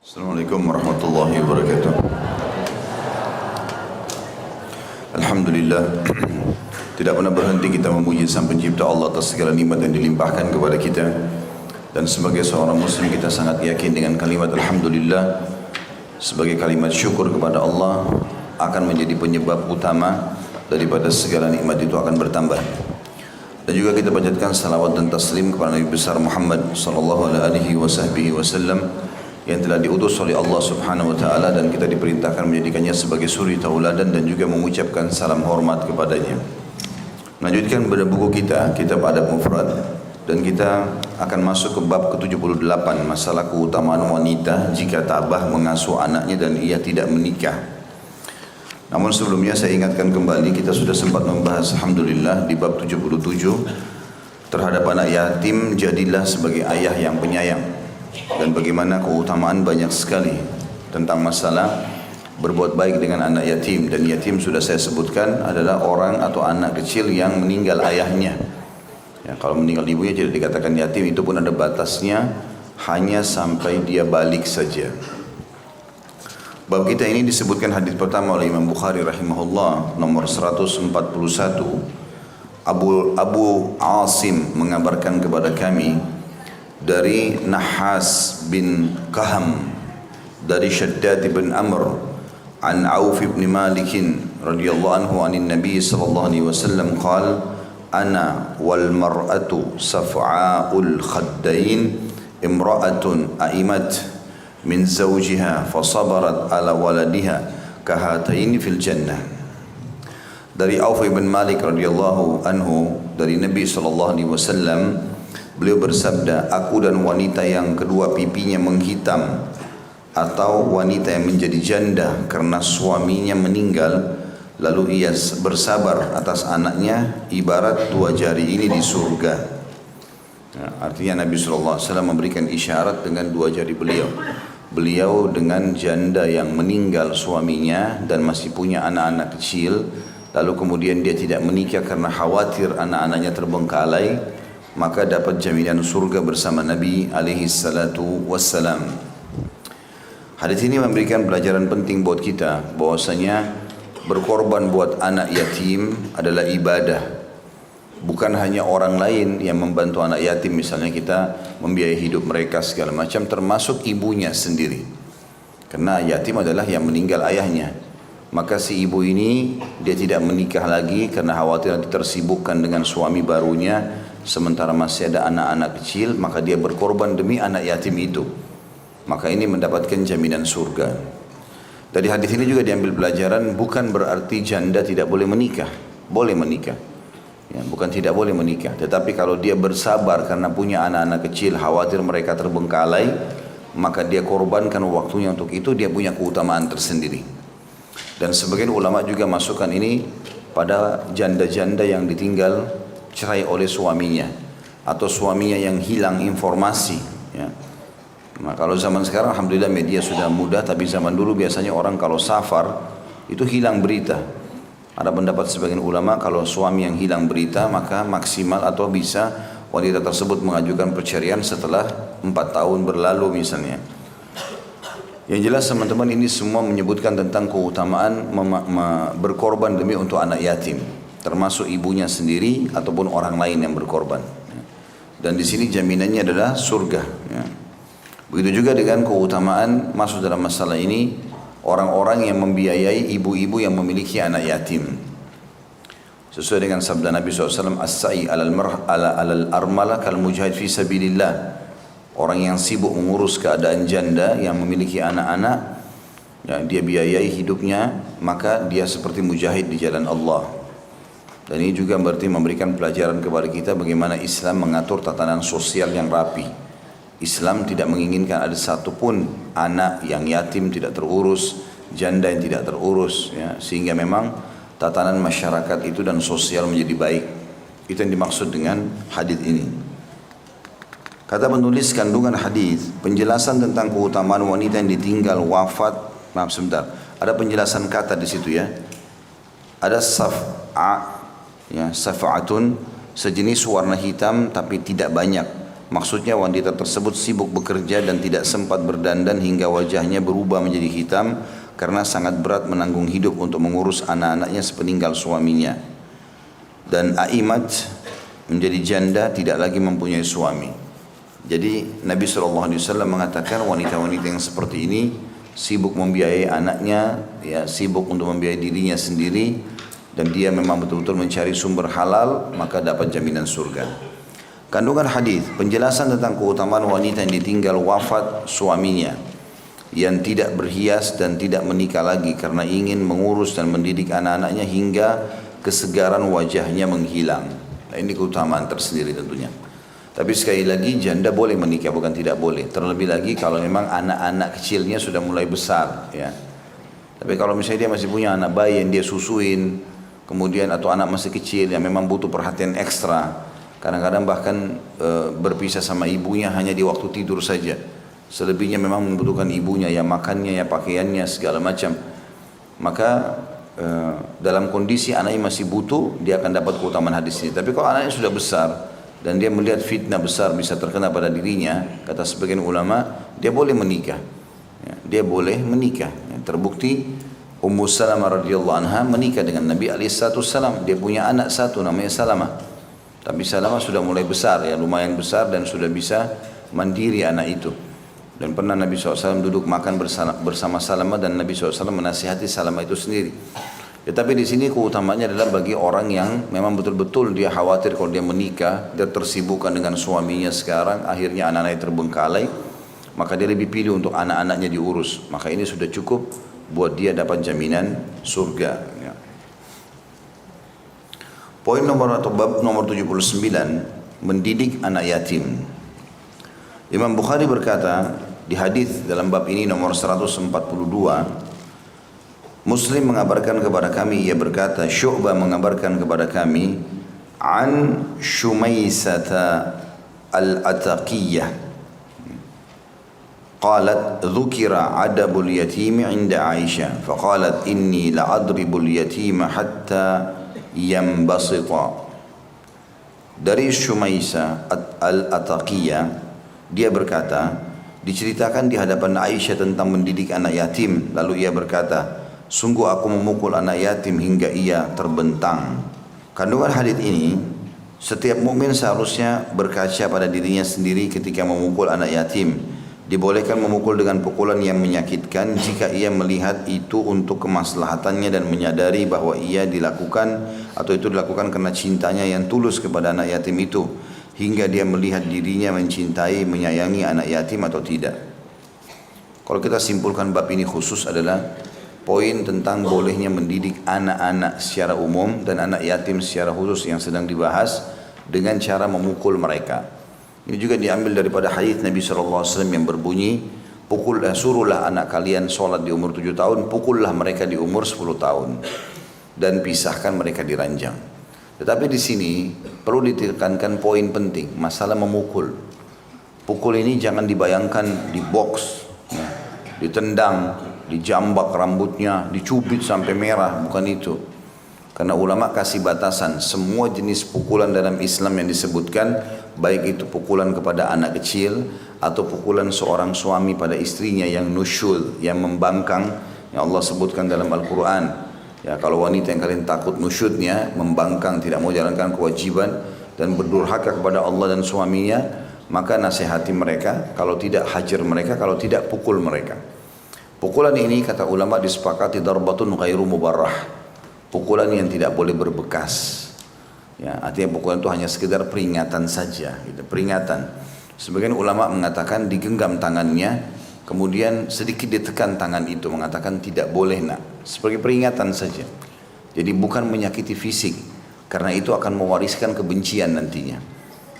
Assalamualaikum warahmatullahi wabarakatuh. Alhamdulillah, tidak pernah berhenti kita memuji Sang Pencipta Allah atas segala nikmat yang dilimpahkan kepada kita. Dan sebagai seorang muslim kita sangat yakin dengan kalimat Alhamdulillah sebagai kalimat syukur kepada Allah akan menjadi penyebab utama daripada segala nikmat itu akan bertambah. Dan juga kita panjatkan salawat dan taslim kepada Nabi besar Muhammad sallallahu alaihi wasallam yang telah diutus oleh Allah Subhanahu wa taala dan kita diperintahkan menjadikannya sebagai suri tauladan dan juga mengucapkan salam hormat kepadanya. Melanjutkan pada buku kita, Kitab Adab Mufrad, dan kita akan masuk ke bab ke-78, masalah keutamaan wanita jika tabah mengasuh anaknya dan ia tidak menikah. Namun sebelumnya saya ingatkan kembali, kita sudah sempat membahas alhamdulillah di bab 77 terhadap anak yatim, jadilah sebagai ayah yang penyayang. Dan bagaimana keutamaan banyak sekali tentang masalah berbuat baik dengan anak yatim. Dan yatim sudah saya sebutkan adalah orang atau anak kecil yang meninggal ayahnya. Ya, kalau meninggal ibunya tidak dikatakan yatim, itu pun ada batasnya, hanya sampai dia balik saja. Bab kita ini disebutkan hadis pertama oleh Imam Bukhari rahimahullah nomor 141. Abu Asim mengabarkan kepada kami dari Nahas bin Kaham, dari Shaddad bin Amr, an Auf bin Malik radhiyallahu anhu anin Nabi sallallahu alaihi wasallam qala ana wal mar'atu saf'aul khaddain imra'atun a'imat min zawjiha fasabarat ala waladiha kahataini fil jannah. Dari Auf bin Malik radhiyallahu anhu dari Nabi sallallahu alaihi wasallam, beliau bersabda, aku dan wanita yang kedua pipinya menghitam atau wanita yang menjadi janda karena suaminya meninggal lalu ia bersabar atas anaknya ibarat dua jari ini di surga. Nah, artinya Nabi SAW memberikan isyarat dengan dua jari beliau. Beliau dengan janda yang meninggal suaminya dan masih punya anak-anak kecil, lalu kemudian dia tidak menikah karena khawatir anak-anaknya terbengkalai, maka dapat jaminan surga bersama Nabi alaihi salatu wassalam. Hadis ini memberikan pelajaran penting buat kita bahwasanya berkorban buat anak yatim adalah ibadah. Bukan hanya orang lain yang membantu anak yatim, misalnya kita membiayai hidup mereka segala macam, termasuk ibunya sendiri. Karena yatim adalah yang meninggal ayahnya. Maka si ibu ini dia tidak menikah lagi karena khawatir nanti tersibukkan dengan suami barunya, sementara masih ada anak-anak kecil, maka dia berkorban demi anak yatim itu. Maka ini mendapatkan jaminan surga. Dari hadis ini juga diambil pelajaran, bukan berarti janda tidak boleh menikah. Boleh menikah. Ya, bukan tidak boleh menikah. Tetapi kalau dia bersabar karena punya anak-anak kecil, khawatir mereka terbengkalai, maka dia korbankan waktunya untuk itu, dia punya keutamaan tersendiri. Dan sebagian ulama juga masukkan ini pada janda-janda yang ditinggal cerai oleh suaminya atau suaminya yang hilang informasi, ya. Nah, kalau zaman sekarang alhamdulillah media sudah mudah, tapi zaman dulu biasanya orang kalau safar itu hilang berita. Ada pendapat sebagian ulama kalau suami yang hilang berita maka maksimal atau bisa wanita tersebut mengajukan perceraian setelah 4 tahun berlalu misalnya. Yang jelas teman-teman, ini semua menyebutkan tentang keutamaan berkorban demi untuk anak yatim, termasuk ibunya sendiri ataupun orang lain yang berkorban. Dan di sini jaminannya adalah surga. Begitu juga dengan keutamaan masuk dalam masalah ini orang-orang yang membiayai ibu-ibu yang memiliki anak yatim. Sesuai dengan sabda Nabi SAW, as-sa'i alal armala kal mujahid fi sabilillah. Orang yang sibuk mengurus keadaan janda yang memiliki anak-anak, ya, dia biayai hidupnya, maka dia seperti mujahid di jalan Allah. Dan ini juga berarti memberikan pelajaran kepada kita bagaimana Islam mengatur tatanan sosial yang rapi. Islam tidak menginginkan ada satupun anak yang yatim tidak terurus, janda yang tidak terurus, ya, sehingga memang tatanan masyarakat itu dan sosial menjadi baik. Itu yang dimaksud dengan hadis ini. Kata penulis kandungan hadis, penjelasan tentang keutamaan wanita yang ditinggal wafat. Maaf sebentar, ada penjelasan kata di situ, ya. Ada saf'a, ya, saf'atun, sejenis warna hitam tapi tidak banyak. Maksudnya wanita tersebut sibuk bekerja dan tidak sempat berdandan hingga wajahnya berubah menjadi hitam karena sangat berat menanggung hidup untuk mengurus anak-anaknya sepeninggal suaminya. Dan Aimat menjadi janda tidak lagi mempunyai suami. Jadi Nabi SAW mengatakan wanita-wanita yang seperti ini sibuk membiayai anaknya, ya, sibuk untuk membiayai dirinya sendiri, dan dia memang betul-betul mencari sumber halal, maka dapat jaminan surga. Kandungan hadis penjelasan tentang keutamaan wanita yang ditinggal wafat suaminya, yang tidak berhias dan tidak menikah lagi karena ingin mengurus dan mendidik anak-anaknya hingga kesegaran wajahnya menghilang. Nah, ini keutamaan tersendiri tentunya. Tapi sekali lagi janda boleh menikah, bukan tidak boleh. Terlebih lagi kalau memang anak-anak kecilnya sudah mulai besar, ya. Tapi kalau misalnya dia masih punya anak bayi yang dia susuin, kemudian atau anak masih kecil yang memang butuh perhatian ekstra, kadang-kadang bahkan berpisah sama ibunya hanya di waktu tidur saja. Selebihnya memang membutuhkan ibunya, ya makannya, ya pakaiannya, segala macam. Maka dalam kondisi anaknya masih butuh, dia akan dapat keutamaan hadis ini. Tapi kalau anaknya sudah besar dan dia melihat fitnah besar bisa terkena pada dirinya, kata sebagian ulama, dia boleh menikah. Ya, dia boleh menikah. Ya, terbukti Ummu Salamah radhiyallahu anha menikah dengan Nabi alaihissalam. Dia punya anak satu namanya Salamah. Tapi Salamah sudah mulai besar, ya lumayan besar, dan sudah bisa mandiri anak itu. Dan pernah Nabi SAW duduk makan bersama Salamah, dan Nabi SAW menasihati Salamah itu sendiri. Tetapi di sini keutamanya adalah bagi orang yang memang betul-betul dia khawatir kalau dia menikah, dia tersibukkan dengan suaminya sekarang, akhirnya anak-anaknya terbengkalai, maka dia lebih pilih untuk anak-anaknya diurus. Maka ini sudah cukup buat dia dapat jaminan surga. Ya. Poin nomor atau bab nomor 79, mendidik anak yatim. Imam Bukhari berkata di hadis dalam bab ini nomor 142, Muslim mengabarkan kepada kami, ia berkata, Syu'bah mengabarkan kepada kami, an Shumaisata al-Ataqiyah, qalat dhukira adabul yatimi inda Aisyah, faqalat inni la'adribul yatima hatta yambasita. Dari Shumaisa al-Ataqiyah, dia berkata, diceritakan di hadapan Aisyah tentang mendidik anak yatim, lalu ia berkata, sungguh aku memukul anak yatim hingga ia terbentang. Kandungan hadis ini, setiap mukmin seharusnya berkaca pada dirinya sendiri ketika memukul anak yatim. Dibolehkan memukul dengan pukulan yang menyakitkan jika ia melihat itu untuk kemaslahatannya dan menyadari bahwa ia dilakukan atau itu dilakukan karena cintanya yang tulus kepada anak yatim itu, hingga dia melihat dirinya mencintai, menyayangi anak yatim atau tidak. Kalau kita simpulkan bab ini khusus adalah poin tentang bolehnya mendidik anak-anak secara umum dan anak yatim secara khusus yang sedang dibahas dengan cara memukul mereka. Ini juga diambil daripada hadis Nabi SAW yang berbunyi, suruhlah anak kalian sholat di umur 7 tahun, pukullah mereka di umur 10 tahun, dan pisahkan mereka di ranjang. Tetapi di sini perlu ditekankan poin penting, masalah memukul. Pukul ini jangan dibayangkan di box, ya, ditendang, dijambak rambutnya, dicubit sampai merah, bukan itu. Karena ulama kasih batasan, semua jenis pukulan dalam Islam yang disebutkan, baik itu pukulan kepada anak kecil atau pukulan seorang suami pada istrinya yang nusyul, yang membangkang, yang Allah sebutkan dalam Al-Quran. Ya, kalau wanita yang kalian takut nusyudnya, membangkang, tidak mau jalankan kewajiban dan berdurhaka kepada Allah dan suaminya, maka nasihati mereka, kalau tidak hajar mereka, kalau tidak pukul mereka. Pukulan ini kata ulama disepakati darbatun ghairu mubarrah, pukulan yang tidak boleh berbekas. Ya, artinya pukulan itu hanya sekedar peringatan saja, gitu, peringatan. Sebagian ulama mengatakan digenggam tangannya, kemudian sedikit ditekan tangan itu, mengatakan tidak boleh nak, sebagai peringatan saja. Jadi bukan menyakiti fisik, karena itu akan mewariskan kebencian nantinya.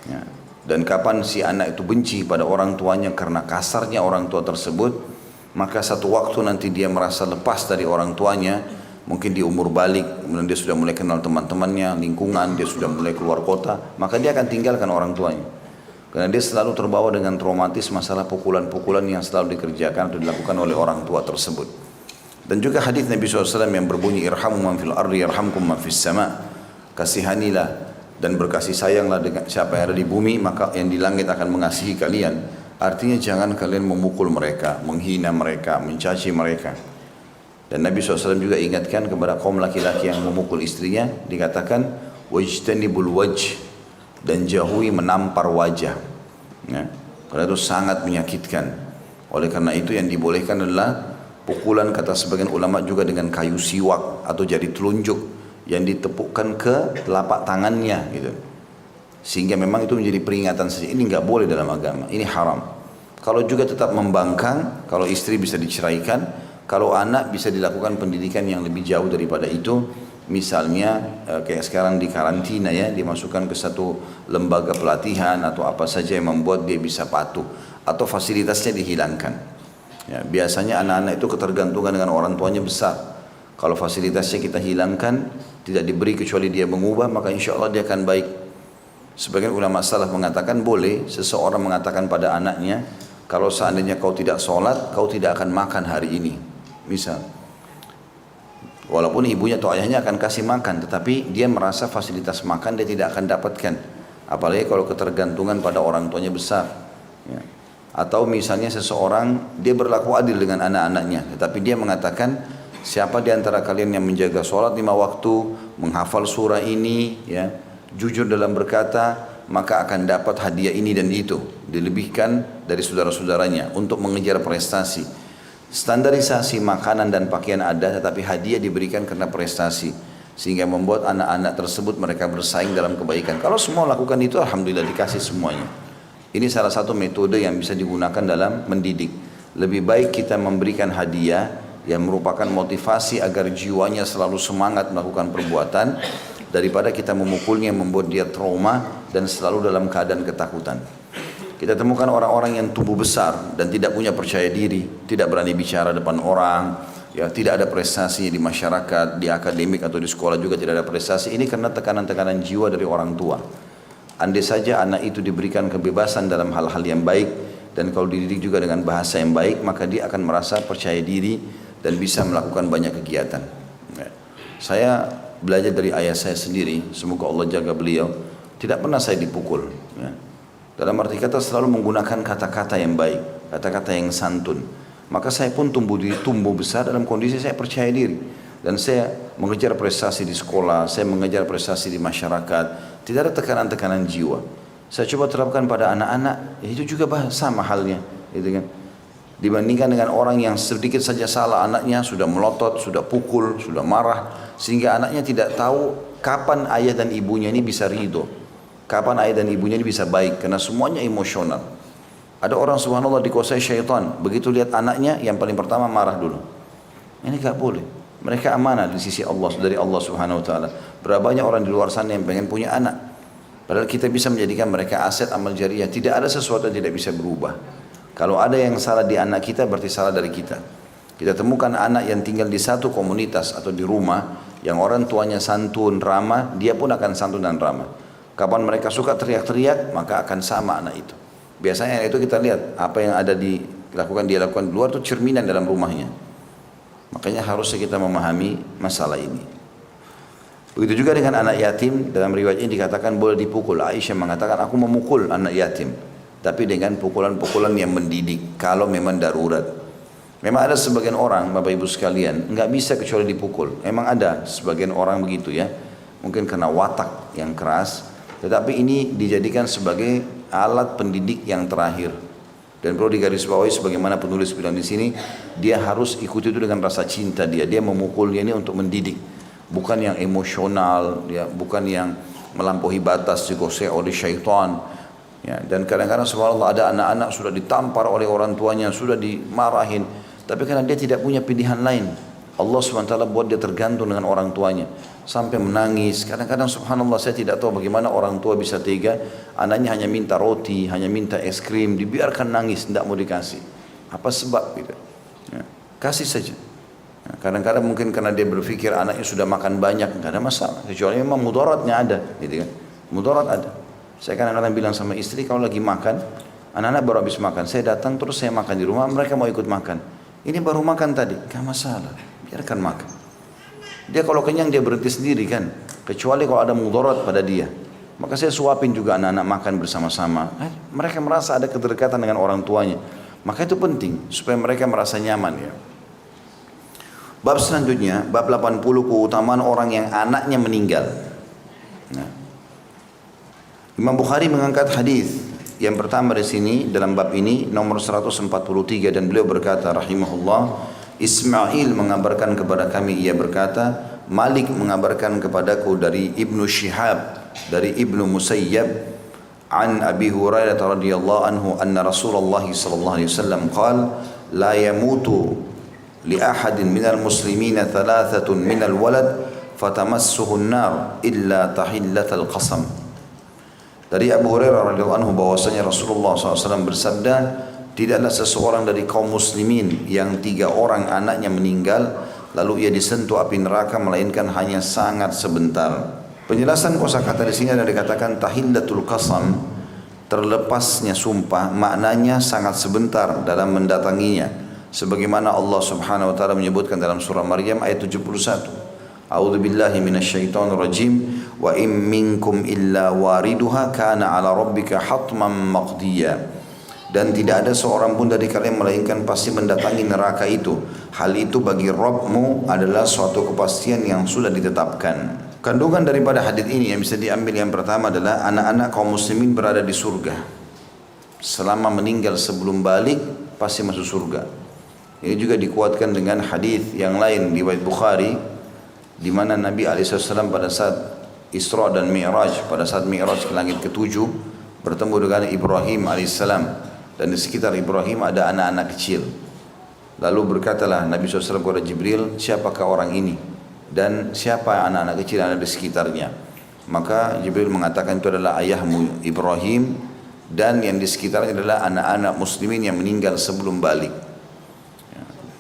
Ya. Dan kapan si anak itu benci pada orang tuanya karena kasarnya orang tua tersebut, maka satu waktu nanti dia merasa lepas dari orang tuanya, mungkin di umur balik, kemudian dia sudah mulai kenal teman-temannya, lingkungan, dia sudah mulai keluar kota, maka dia akan tinggalkan orang tuanya. Karena dia selalu terbawa dengan traumatis masalah pukulan-pukulan yang selalu dikerjakan atau dilakukan oleh orang tua tersebut. Dan juga hadis Nabi SAW yang berbunyi, irhamu man fil ardi yarhamkum man fis sama. Kasihanilah dan berkasih sayanglah dengan siapa yang ada di bumi, maka yang di langit akan mengasihi kalian. Artinya jangan kalian memukul mereka, menghina mereka, mencaci mereka. Dan Nabi SAW juga ingatkan kepada kaum laki-laki yang memukul istrinya, dikatakan wajtanibul wajh, dan jauhi menampar wajah, ya, karena itu sangat menyakitkan. Oleh karena itu yang dibolehkan adalah pukulan, kata sebagian ulama, juga dengan kayu siwak atau jari telunjuk yang ditepukkan ke telapak tangannya gitu. Sehingga memang itu menjadi peringatan saja. Ini nggak boleh dalam agama, ini haram. Kalau juga tetap membangkang, kalau istri bisa diceraikan, kalau anak bisa dilakukan pendidikan yang lebih jauh daripada itu. Misalnya kayak sekarang di karantina ya, dimasukkan ke satu lembaga pelatihan atau apa saja yang membuat dia bisa patuh, atau fasilitasnya dihilangkan. Ya, biasanya anak-anak itu ketergantungan dengan orang tuanya besar. Kalau fasilitasnya kita hilangkan, tidak diberi kecuali dia mengubah, maka insya Allah dia akan baik. Sebagian ulama salaf mengatakan boleh seseorang mengatakan pada anaknya, kalau seandainya kau tidak sholat, kau tidak akan makan hari ini. Misal, walaupun ibunya atau ayahnya akan kasih makan, tetapi dia merasa fasilitas makan dia tidak akan dapatkan. Apalagi kalau ketergantungan pada orang tuanya besar. Ya. Atau misalnya seseorang dia berlaku adil dengan anak-anaknya, tetapi dia mengatakan siapa di antara kalian yang menjaga sholat 5 waktu, menghafal surah ini, ya, jujur dalam berkata, maka akan dapat hadiah ini dan itu, dilebihkan dari saudara-saudaranya untuk mengejar prestasi. Standarisasi makanan dan pakaian ada, tetapi hadiah diberikan karena prestasi, sehingga membuat anak-anak tersebut mereka bersaing dalam kebaikan. Kalau semua lakukan itu, alhamdulillah dikasih semuanya. Ini salah satu metode yang bisa digunakan dalam mendidik. Lebih baik kita memberikan hadiah yang merupakan motivasi agar jiwanya selalu semangat melakukan perbuatan, daripada kita memukulnya yang membuat dia trauma dan selalu dalam keadaan ketakutan. Kita temukan orang-orang yang tumbuh besar dan tidak punya percaya diri, tidak berani bicara depan orang, ya, tidak ada prestasi di masyarakat, di akademik atau di sekolah juga tidak ada prestasi. Ini karena tekanan-tekanan jiwa dari orang tua. Andai saja anak itu diberikan kebebasan dalam hal-hal yang baik, dan kalau dididik juga dengan bahasa yang baik, maka dia akan merasa percaya diri dan bisa melakukan banyak kegiatan. Ya. Saya belajar dari ayah saya sendiri, semoga Allah jaga beliau, tidak pernah saya dipukul. Ya. Dalam arti kata selalu menggunakan kata-kata yang baik, kata-kata yang santun. Maka saya pun tumbuh besar dalam kondisi saya percaya diri. Dan saya mengejar prestasi di sekolah, saya mengejar prestasi di masyarakat. Tidak ada tekanan-tekanan jiwa. Saya coba terapkan pada anak-anak, ya itu juga sama halnya. Gitu kan. Dibandingkan dengan orang yang sedikit saja salah, anaknya sudah melotot, sudah pukul, sudah marah. Sehingga anaknya tidak tahu kapan ayah dan ibunya ini bisa ridho. Kapan ayah dan ibunya ini bisa baik, karena semuanya emosional. Ada orang subhanallah dikuasai syaitan, begitu lihat anaknya yang paling pertama marah dulu. Ini gak boleh. Mereka amanah di sisi Allah, dari Allah subhanahu wa ta'ala. Berapa banyak orang di luar sana yang pengen punya anak, padahal kita bisa menjadikan mereka aset amal jariah. Tidak ada sesuatu yang tidak bisa berubah. Kalau ada yang salah di anak kita, berarti salah dari kita. Kita temukan anak yang tinggal di satu komunitas atau di rumah yang orang tuanya santun, ramah, dia pun akan santun dan ramah. Kapan mereka suka teriak-teriak, maka akan sama anak itu. Biasanya itu kita lihat apa yang ada dia lakukan di luar itu cerminan dalam rumahnya. Makanya harusnya kita memahami masalah ini. Begitu juga dengan anak yatim, dalam riwayat ini dikatakan boleh dipukul. Aisyah mengatakan aku memukul anak yatim, tapi dengan pukulan-pukulan yang mendidik kalau memang darurat. Memang ada sebagian orang, Bapak Ibu sekalian, nggak bisa kecuali dipukul. Memang ada sebagian orang begitu ya, mungkin karena watak yang keras. Tetapi ini dijadikan sebagai alat pendidik yang terakhir. Dan perlu digarisbawahi sebagaimana penulis bilang di sini, dia harus ikuti itu dengan rasa cinta dia. Dia memukulnya ini untuk mendidik, bukan yang emosional, ya, bukan yang melampaui batas dikuasai oleh syaitan. Ya, dan kadang-kadang subhanallah ada anak-anak sudah ditampar oleh orang tuanya, sudah dimarahin, tapi karena dia tidak punya pilihan lain, Allah SWT buat dia tergantung dengan orang tuanya sampai menangis. Kadang-kadang subhanallah saya tidak tahu bagaimana orang tua bisa tega, anaknya hanya minta roti, hanya minta es krim, dibiarkan nangis, tidak mau dikasih. Apa sebab gitu? Ya, kasih saja. Ya, kadang-kadang mungkin karena dia berpikir anaknya sudah makan banyak, tidak ada masalah, kecuali memang mudaratnya ada, gitu kan? Mudarat ada. Saya kadang-kadang bilang sama istri, kalau lagi makan, anak-anak baru habis makan, saya datang terus saya makan di rumah, mereka mau ikut makan. Ini baru makan tadi, gak masalah, biarkan makan. Dia kalau kenyang dia berhenti sendiri kan, kecuali kalau ada mudarat pada dia. maka saya suapin juga anak-anak makan bersama-sama. Mereka merasa ada kedekatan dengan orang tuanya. Maka itu penting supaya mereka merasa nyaman ya. Bab selanjutnya, bab 80, keutamaan orang yang anaknya meninggal. Nah, Imam Bukhari mengangkat hadis yang pertama di sini dalam bab ini nomor 143 dan beliau berkata rahimahullah, Ismail mengabarkan kepada kami, ia berkata, Malik mengabarkan kepadaku dari Ibnu Syihab, dari Ibnu Musayyab, an Abi Hurairah radhiyallahu anhu anna Rasulullah sallallahu alaihi wasallam qala la yamutu li ahadin minal muslimina thalathatun minal walad fatamassuhu an-nar illa tahillatal qasam. Dari Abu Hurairah radhiyallahu anhu bahwasanya Rasulullah SAW bersabda, tidaklah seseorang dari kaum muslimin yang 3 orang anaknya meninggal lalu ia disentuh api neraka melainkan hanya sangat sebentar. Penjelasan kosakata di sini ada dikatakan tahillatul qasam, terlepasnya sumpah, maknanya sangat sebentar dalam mendatanginya. Sebagaimana Allah Subhanahu wa taala menyebutkan dalam surah Maryam ayat 71. A'udzu billahi minasyaitonir rajim wa in minkum illa wariduha kana 'ala rabbika hatman maqdiya. Dan tidak ada seorang pun dari kalian melainkan pasti mendatangi neraka itu. Hal itu bagi Rabbmu adalah suatu kepastian yang sudah ditetapkan. Kandungan daripada hadis ini yang bisa diambil yang pertama adalah anak-anak kaum muslimin berada di surga. Selama meninggal sebelum balik pasti masuk surga. Ini juga dikuatkan dengan hadis yang lain riwayat Bukhari di mana Nabi SAW pada saat Isra dan Mi'raj, pada saat Mi'raj ke langit ke-7 bertemu dengan Ibrahim alaihissalam. Dan di sekitar Ibrahim ada anak-anak kecil. Lalu berkatalah Nabi SAW kepada Jibril, siapakah orang ini? Dan siapa anak-anak kecil yang ada di sekitarnya? Maka Jibril mengatakan itu adalah ayahmu Ibrahim, dan yang di sekitarnya adalah anak-anak muslimin yang meninggal sebelum balik.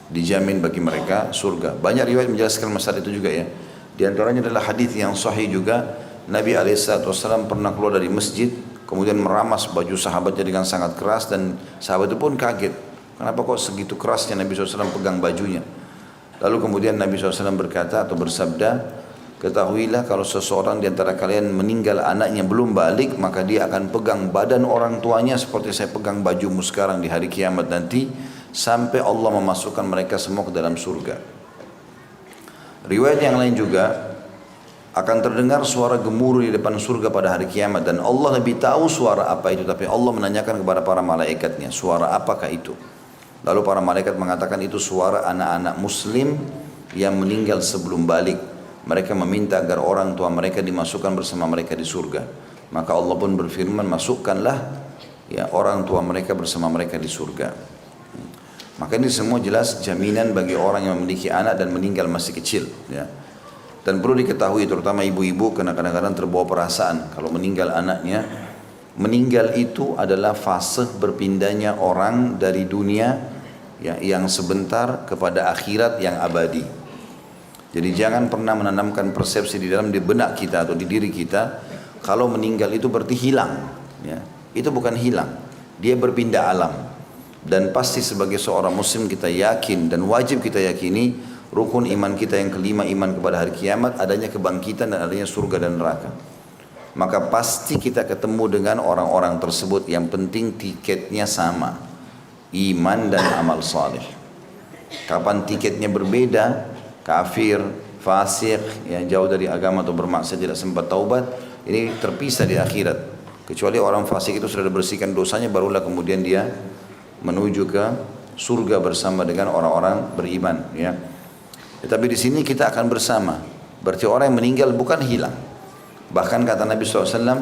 Dijamin bagi mereka surga. Banyak riwayat menjelaskan masalah itu juga ya. Di antaranya adalah hadis yang sahih juga, Nabi SAW pernah keluar dari masjid, kemudian meramas baju sahabatnya dengan sangat keras, dan sahabat itu pun kaget. Kenapa kok segitu kerasnya Nabi SAW pegang bajunya? Lalu kemudian Nabi SAW berkata atau bersabda, ketahuilah kalau seseorang di antara kalian meninggal anaknya belum balik, maka dia akan pegang badan orang tuanya seperti saya pegang bajumu sekarang di hari kiamat nanti, sampai Allah memasukkan mereka semua ke dalam surga. Riwayat yang lain juga, akan terdengar suara gemuruh di depan surga pada hari kiamat, dan Allah lebih tahu suara apa itu, tapi Allah menanyakan kepada para malaikatnya, suara apakah itu? Lalu para malaikat mengatakan itu suara anak-anak muslim yang meninggal sebelum balik. Mereka meminta agar orang tua mereka dimasukkan bersama mereka di surga. Maka Allah pun berfirman, masukkanlah ya orang tua mereka bersama mereka di surga. Maka ini semua jelas jaminan bagi orang yang memiliki anak dan meninggal masih kecil ya. Dan perlu diketahui terutama ibu-ibu, karena kadang-kadang terbawa perasaan kalau meninggal anaknya. Meninggal itu adalah fase berpindahnya orang dari dunia ya, yang sebentar kepada akhirat yang abadi. Jadi jangan pernah menanamkan persepsi di dalam benak kita atau di diri kita kalau meninggal itu berarti hilang ya. Itu bukan hilang, dia berpindah alam. Dan pasti sebagai seorang muslim kita yakin dan wajib kita yakini rukun iman kita yang kelima, iman kepada hari kiamat, adanya kebangkitan dan adanya surga dan neraka. Maka pasti kita ketemu dengan orang-orang tersebut. Yang penting tiketnya sama, iman dan amal saleh. Kapan tiketnya berbeda, kafir, fasik, yang jauh dari agama atau bermaksiat tidak sempat taubat, ini terpisah di akhirat. Kecuali orang fasik itu sudah dibersihkan dosanya, barulah kemudian dia menuju ke surga bersama dengan orang-orang beriman ya. Tapi di sini kita akan bersama. Berarti orang yang meninggal bukan hilang. Bahkan kata Nabi SAW,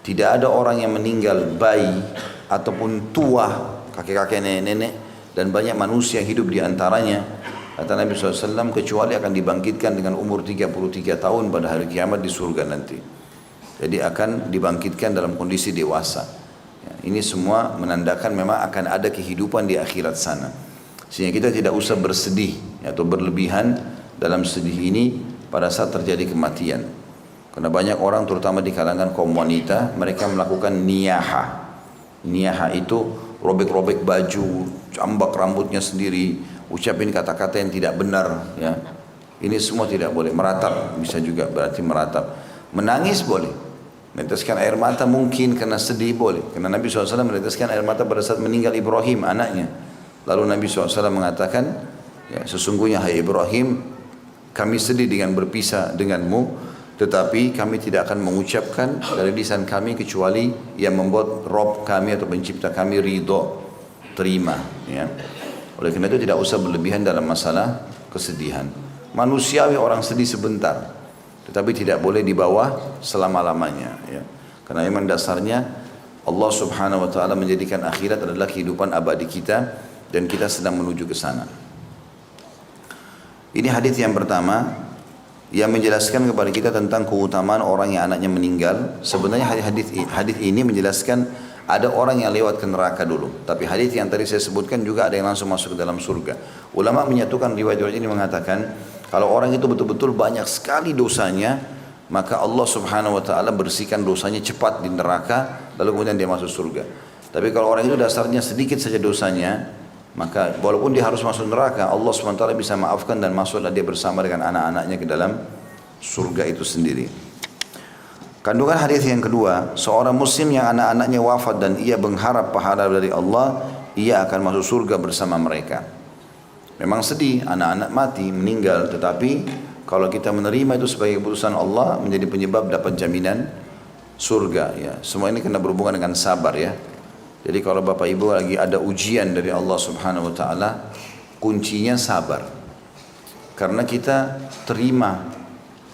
tidak ada orang yang meninggal bayi ataupun tua, kakek-kakek, nenek-nenek, dan banyak manusia hidup di antaranya. Kata Nabi SAW, kecuali akan dibangkitkan dengan umur 33 tahun pada hari kiamat di surga nanti. Jadi akan dibangkitkan dalam kondisi dewasa. Ini semua menandakan memang akan ada kehidupan di akhirat sana. Sehingga kita tidak usah bersedih atau berlebihan dalam sedih ini pada saat terjadi kematian. Karena banyak orang terutama di kalangan kaum wanita, mereka melakukan niyaha. Niyaha itu robek-robek baju, cambak rambutnya sendiri, ucapin kata-kata yang tidak benar ya. Ini semua tidak boleh. Meratap bisa juga berarti meratap. Menangis boleh. Meneteskan air mata mungkin karena sedih boleh. Karena Nabi SAW meneteskan air mata pada saat meninggal Ibrahim anaknya. Lalu Nabi SAW mengatakan, ya, sesungguhnya hai Ibrahim, kami sedih dengan berpisah denganmu, tetapi kami tidak akan mengucapkan dari lisan kami kecuali yang membuat Rabb kami atau pencipta kami ridho, terima. Ya. Oleh karena itu tidak usah berlebihan dalam masalah kesedihan. Manusiawi orang sedih sebentar, tetapi tidak boleh dibawa selama-lamanya. Ya. Karena memang dasarnya Allah Subhanahu Wa Taala menjadikan akhirat adalah kehidupan abadi kita dan kita sedang menuju ke sana. Ini hadis yang pertama yang menjelaskan kepada kita tentang keutamaan orang yang anaknya meninggal. Sebenarnya hadis ini menjelaskan ada orang yang lewat ke neraka dulu. Tapi hadis yang tadi saya sebutkan juga ada yang langsung masuk ke dalam surga. Ulama menyatukan riwayat-riwayat ini mengatakan kalau orang itu betul-betul banyak sekali dosanya, maka Allah Subhanahu Wa Taala bersihkan dosanya cepat di neraka, lalu kemudian dia masuk surga. Tapi kalau orang itu dasarnya sedikit saja dosanya, maka walaupun dia harus masuk neraka, Allah Subhanahu Wa Taala bisa maafkan dan masuklah dia bersama dengan anak-anaknya ke dalam surga itu sendiri. Kandungan hadis yang kedua, seorang muslim yang anak-anaknya wafat dan ia mengharap pahala dari Allah, ia akan masuk surga bersama mereka. Memang sedih anak-anak mati, meninggal, tetapi kalau kita menerima itu sebagai keputusan Allah menjadi penyebab dapat jaminan surga. Ya. Semua ini kena berhubungan dengan sabar ya. Jadi kalau Bapak Ibu lagi ada ujian dari Allah Subhanahu Wa Taala, kuncinya sabar. Karena kita terima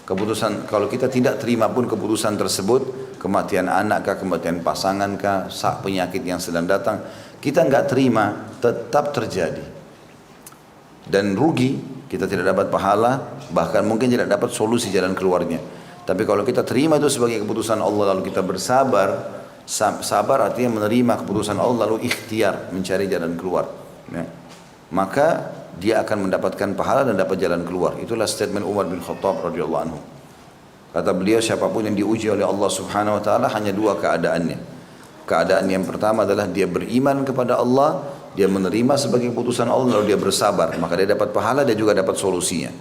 keputusan, kalau kita tidak terima pun keputusan tersebut, kematian anak kah, kematian pasangan kah, penyakit yang sedang datang, kita nggak terima, tetap terjadi. Dan rugi, kita tidak dapat pahala, bahkan mungkin tidak dapat solusi jalan keluarnya. Tapi kalau kita terima itu sebagai keputusan Allah lalu kita bersabar, sabar artinya menerima keputusan Allah lalu ikhtiar mencari jalan keluar. Ya. Maka dia akan mendapatkan pahala dan dapat jalan keluar. Itulah statement Umar bin Khattab radhiyallahu anhu. Kata beliau, siapapun yang diuji oleh Allah Subhanahu Wa Taala hanya dua keadaannya. Keadaan yang pertama adalah dia beriman kepada Allah, dia menerima sebagai keputusan Allah lalu dia bersabar, maka dia dapat pahala, dia juga dapat solusinya.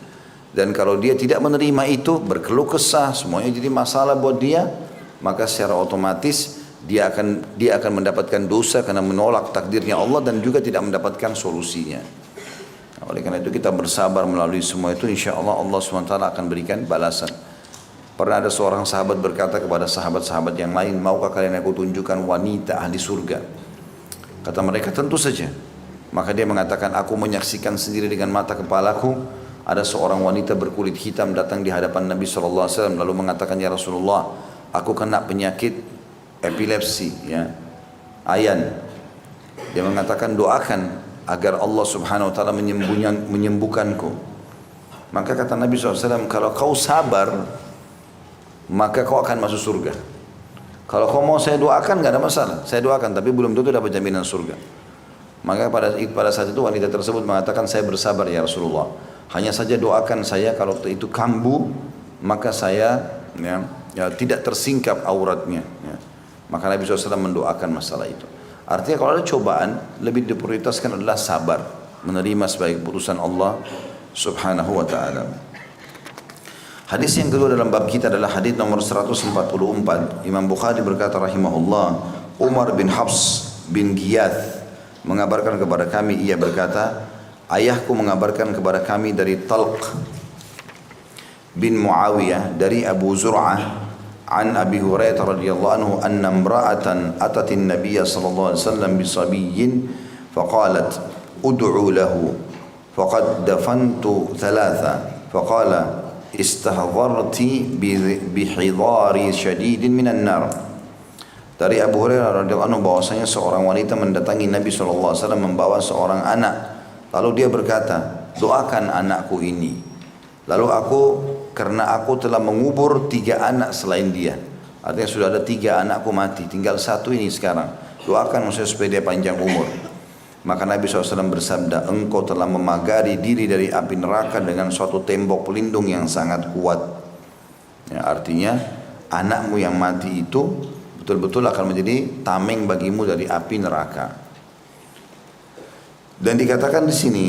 Dan kalau dia tidak menerima itu, berkeluh kesah, semuanya jadi masalah buat dia, maka secara otomatis dia akan mendapatkan dosa karena menolak takdirnya Allah dan juga tidak mendapatkan solusinya. Oleh karena itu kita bersabar melalui semua itu, insya Allah Allah SWT akan berikan balasan. Pernah ada seorang sahabat berkata kepada sahabat-sahabat yang lain, maukah kalian aku tunjukkan wanita ahli surga? Kata mereka, tentu saja. Maka dia mengatakan, aku menyaksikan sendiri dengan mata kepalaku, ada seorang wanita berkulit hitam datang di hadapan Nabi SAW, lalu mengatakan, ya Rasulullah, aku kena penyakit epilepsi, ya, ayan. Dia mengatakan, doakan agar Allah Subhanahu Wa Taala menyembuhkanku. Maka kata Nabi SAW, kalau kau sabar, maka kau akan masuk surga. Kalau kau mau saya doakan, nggak ada masalah. Saya doakan, tapi belum tentu dapat jaminan surga. Maka pada saat itu wanita tersebut mengatakan, saya bersabar ya Rasulullah. Hanya saja doakan saya kalau itu kambuh, maka saya tidak tersingkap auratnya. Ya. Maka Nabi SAW mendoakan masalah itu. Artinya kalau ada cobaan, lebih diprioritaskan adalah sabar, menerima sebagai keputusan Allah Subhanahu Wa Taala. Hadis yang kedua dalam bab kita adalah hadis nomor 144. Imam Bukhari berkata rahimahullah, Umar bin Hafs bin Giyath mengabarkan kepada kami, ia berkata, ayahku mengabarkan kepada kami dari Talq bin Muawiyah dari Abu Zur'ah an Abi Hurairah radhiyallahu anhu anna imra'atan atatin nabiyya sallallahu alaihi wasallam bisabiyyin faqalat ud'u lahu faqad dafantu thalatha faqala istahdarti bihidari syadidin minan nar. Dari Abu Hurairah radhiyallahu anhu bahwasanya seorang wanita mendatangi Nabi SAW membawa seorang anak, lalu dia berkata, doakan anakku ini. Lalu karena aku telah mengubur 3 anak selain dia, artinya sudah ada 3 anakku mati, tinggal 1 ini sekarang, doakan maksudnya supaya dia panjang umur. Maka Nabi SAW bersabda, engkau telah memagari diri dari api neraka dengan suatu tembok pelindung yang sangat kuat. Ya, artinya anakmu yang mati itu betul-betul akan menjadi tameng bagimu dari api neraka. Dan dikatakan di sini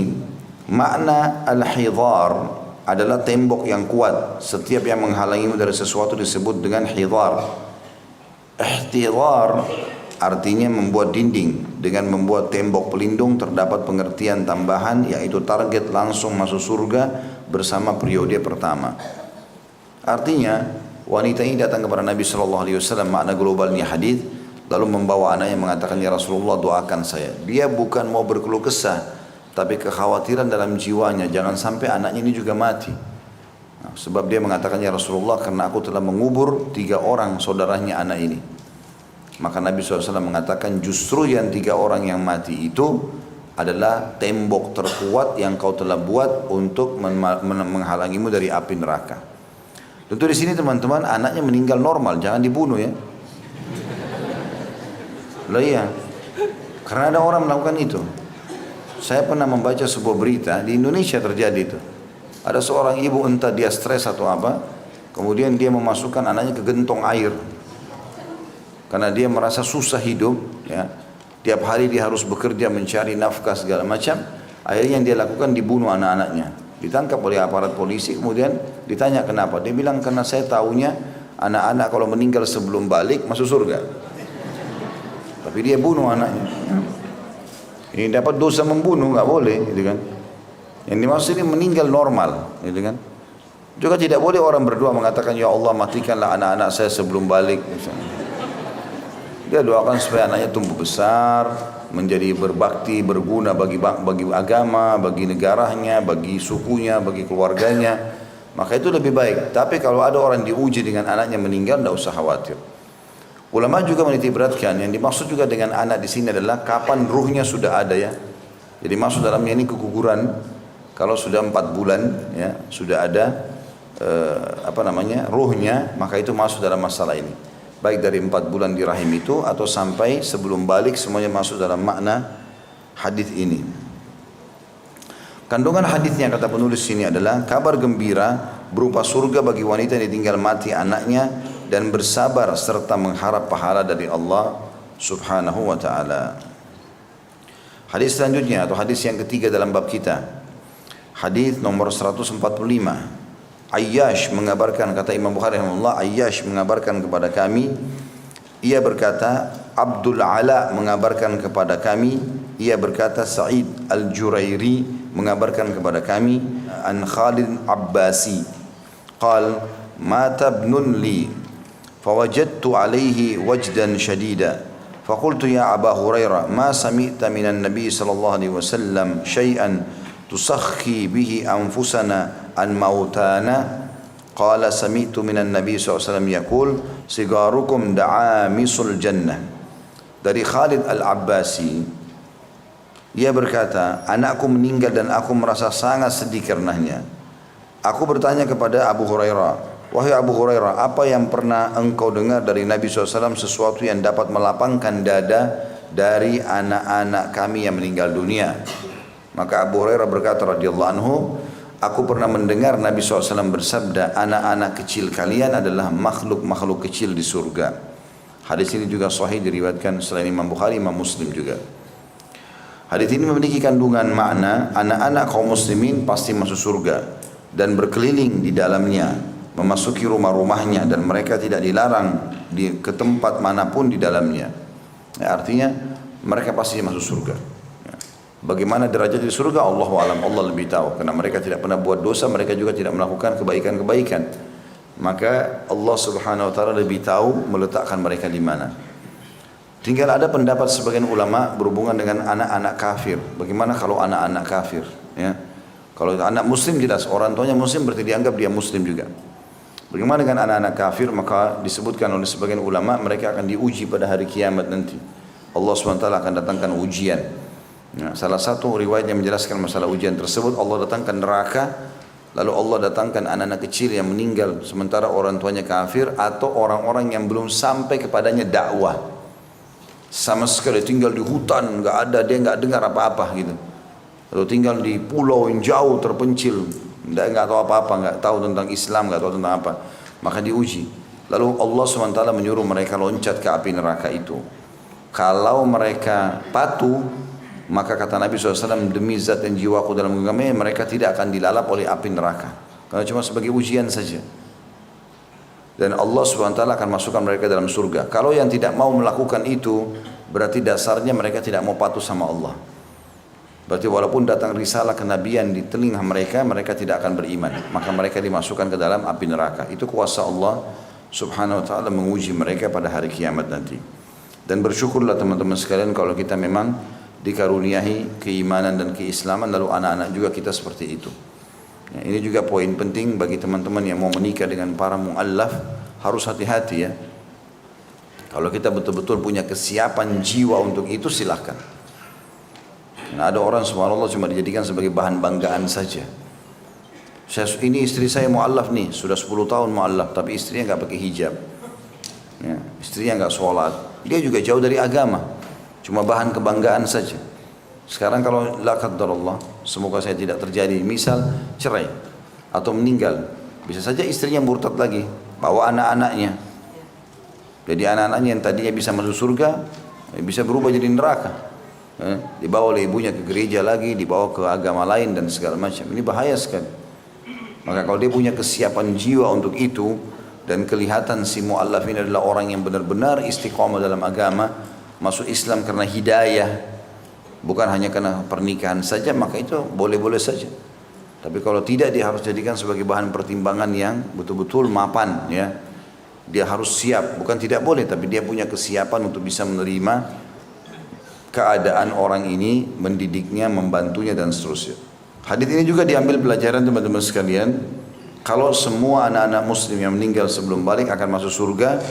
makna al-hidhar adalah tembok yang kuat. Setiap yang menghalangimu dari sesuatu disebut dengan hidhar. Ihtidhar artinya membuat dinding. Dengan membuat tembok pelindung terdapat pengertian tambahan, yaitu target langsung masuk surga bersama periode pertama. Artinya wanita ini datang kepada Nabi SAW, makna globalnya hadis, lalu membawa anaknya mengatakan, ya Rasulullah doakan saya. Dia bukan mau berkeluh kesah, tapi kekhawatiran dalam jiwanya jangan sampai anaknya ini juga mati. Nah, sebab dia mengatakan, ya Rasulullah, karena aku telah mengubur 3 orang saudaranya anak ini. Maka Nabi SAW mengatakan, justru yang 3 orang yang mati itu adalah tembok terkuat yang kau telah buat untuk menghalangimu dari api neraka. Tentu di sini teman-teman, anaknya meninggal normal, jangan dibunuh ya. Loh iya, karena ada orang melakukan itu. Saya pernah membaca sebuah berita, di Indonesia terjadi itu. Ada seorang ibu, entah dia stres atau apa, kemudian dia memasukkan anaknya ke gentong air. Karena dia merasa susah hidup, ya. Tiap hari dia harus bekerja mencari nafkah segala macam. Akhirnya yang dia lakukan dibunuh anak-anaknya. Ditangkap oleh aparat polisi, kemudian ditanya kenapa. Dia bilang, karena saya tahunya anak-anak kalau meninggal sebelum balik masuk surga. Tapi dia bunuh anaknya. Ini dapat dosa membunuh, nggak boleh, gitu kan? Yang dimaksud ini meninggal normal, gitu kan? Juga tidak boleh orang berdoa mengatakan, ya Allah matikanlah anak-anak saya sebelum balik, misalnya. Dia doakan supaya anaknya tumbuh besar, menjadi berbakti, berguna bagi agama, bagi negaranya, bagi sukunya, bagi keluarganya. Maka itu lebih baik. Tapi kalau ada orang diuji dengan anaknya meninggal, tidak usah khawatir. Ulama juga menitik beratkan, yang dimaksud juga dengan anak di sini adalah kapan ruhnya sudah ada ya. Jadi maksud dalamnya ini keguguran. Kalau sudah 4 bulan ya, sudah ada ruhnya, maka itu masuk dalam masalah ini. Baik dari 4 bulan di rahim itu atau sampai sebelum balik, semuanya masuk dalam makna hadis ini. Kandungan hadisnya kata penulis sini adalah kabar gembira berupa surga bagi wanita yang ditinggal mati anaknya dan bersabar serta mengharap pahala dari Allah Subhanahu wa taala. Hadis selanjutnya atau hadis yang ketiga dalam bab kita. Hadis nomor 145. Ayyash mengabarkan, kata Imam Bukhari rahimahullah, Ayyash mengabarkan kepada kami, ia berkata, Abdul Ala mengabarkan kepada kami, ia berkata, Sa'id Al-Jurairi mengabarkan kepada kami, an Khalid Abbasi qal mata ibnun li fawajadtu alaihi wajdan shadida فقلت يا أبا هريرة ما سمعت من النبي صلى الله عليه وسلم شيئا تسخي به أنفسنا عن موتانا قال سمعت من النبي صلى الله عليه وسلم يقول صغاركم دعامس الجنة. Dari Khalid Al-Abbasi, ia berkata, anakku meninggal dan aku merasa sangat sedih karenanya. Aku bertanya kepada Abu Hurairah, wahai Abu Hurairah, apa yang pernah engkau dengar dari Nabi SAW sesuatu yang dapat melapangkan dada dari anak-anak kami yang meninggal dunia? Maka Abu Hurairah berkata radhiyallahu anhu, aku pernah mendengar Nabi SAW bersabda, anak-anak kecil kalian adalah makhluk-makhluk kecil di surga. Hadis ini juga sahih diriwayatkan selain Imam Bukhari, Imam Muslim juga. Hadis ini memiliki kandungan makna anak-anak kaum muslimin pasti masuk surga dan berkeliling di dalamnya, memasuki rumah-rumahnya dan mereka tidak dilarang ke tempat manapun di dalamnya. Ya, artinya mereka pasti masuk surga. Ya. Bagaimana derajat di surga, Allahu a'lam, Allah lebih tahu. Karena mereka tidak pernah buat dosa, mereka juga tidak melakukan kebaikan-kebaikan. Maka Allah Subhanahu wa taala lebih tahu meletakkan mereka di mana. Tinggal ada pendapat sebagian ulama berhubungan dengan anak-anak kafir. Bagaimana kalau anak-anak kafir? Ya. Kalau anak muslim jelas, orang tuanya muslim berarti dianggap dia muslim juga. Bagaimana dengan anak-anak kafir? Maka disebutkan oleh sebagian ulama mereka akan diuji pada hari kiamat nanti. Allah SWT akan datangkan ujian. Nah, salah satu riwayat yang menjelaskan masalah ujian tersebut, Allah datangkan neraka, lalu Allah datangkan anak-anak kecil yang meninggal sementara orang tuanya kafir, atau orang-orang yang belum sampai kepadanya dakwah, sama sekali tinggal di hutan, nggak ada, dia nggak dengar apa-apa gitu, lalu tinggal di pulau yang jauh terpencil, nggak tahu apa-apa, nggak tahu tentang Islam, nggak tahu tentang apa, maka diuji. Lalu Allah SWT menyuruh mereka loncat ke api neraka itu. Kalau mereka patuh, maka kata Nabi SAW, demi zat dan jiwaku dalam genggamannya, mereka tidak akan dilalap oleh api neraka, karena cuma sebagai ujian saja. dan Allah SWT akan masukkan mereka dalam surga. Kalau yang tidak mau melakukan itu, berarti dasarnya mereka tidak mau patuh sama Allah. Berarti walaupun datang risalah kenabian di telinga mereka, mereka tidak akan beriman. Maka mereka dimasukkan ke dalam api neraka. Itu kuasa Allah Subhanahu wa ta'ala menguji mereka pada hari kiamat nanti. Dan bersyukurlah teman-teman sekalian kalau kita memang dikaruniai keimanan dan keislaman, lalu anak-anak juga kita seperti itu. Ya, ini juga poin penting bagi teman-teman yang mau menikah dengan para mu'allaf, harus hati-hati ya. Kalau kita betul-betul punya kesiapan jiwa untuk itu, silahkan. Nah, ada orang subhanallah cuma dijadikan sebagai bahan banggaan saja. Ini istri saya mu'allaf nih, sudah 10 tahun mu'allaf, tapi istrinya nggak pakai hijab, ya, istrinya nggak sholat, dia juga jauh dari agama, cuma bahan kebanggaan saja. Sekarang kalau la qadarullah, semoga saya tidak terjadi, misal cerai atau meninggal, bisa saja istrinya murtad lagi, bawa anak-anaknya. Jadi anak-anaknya yang tadinya bisa masuk surga, bisa berubah jadi neraka. Dibawa oleh ibunya ke gereja lagi, dibawa ke agama lain dan segala macam. Ini bahaya sekali. Maka kalau dia punya kesiapan jiwa untuk itu, dan kelihatan si mu'allaf ini adalah orang yang benar-benar istiqomah dalam agama, masuk Islam karena hidayah, bukan hanya karena pernikahan saja, maka itu boleh-boleh saja. Tapi kalau tidak, dia harus jadikan sebagai bahan pertimbangan yang betul-betul mapan ya. Dia harus siap, bukan tidak boleh, tapi dia punya kesiapan untuk bisa menerima keadaan orang ini, mendidiknya, membantunya dan seterusnya. Hadis ini juga diambil pelajaran teman-teman sekalian, kalau semua anak-anak muslim yang meninggal sebelum balik akan masuk surga,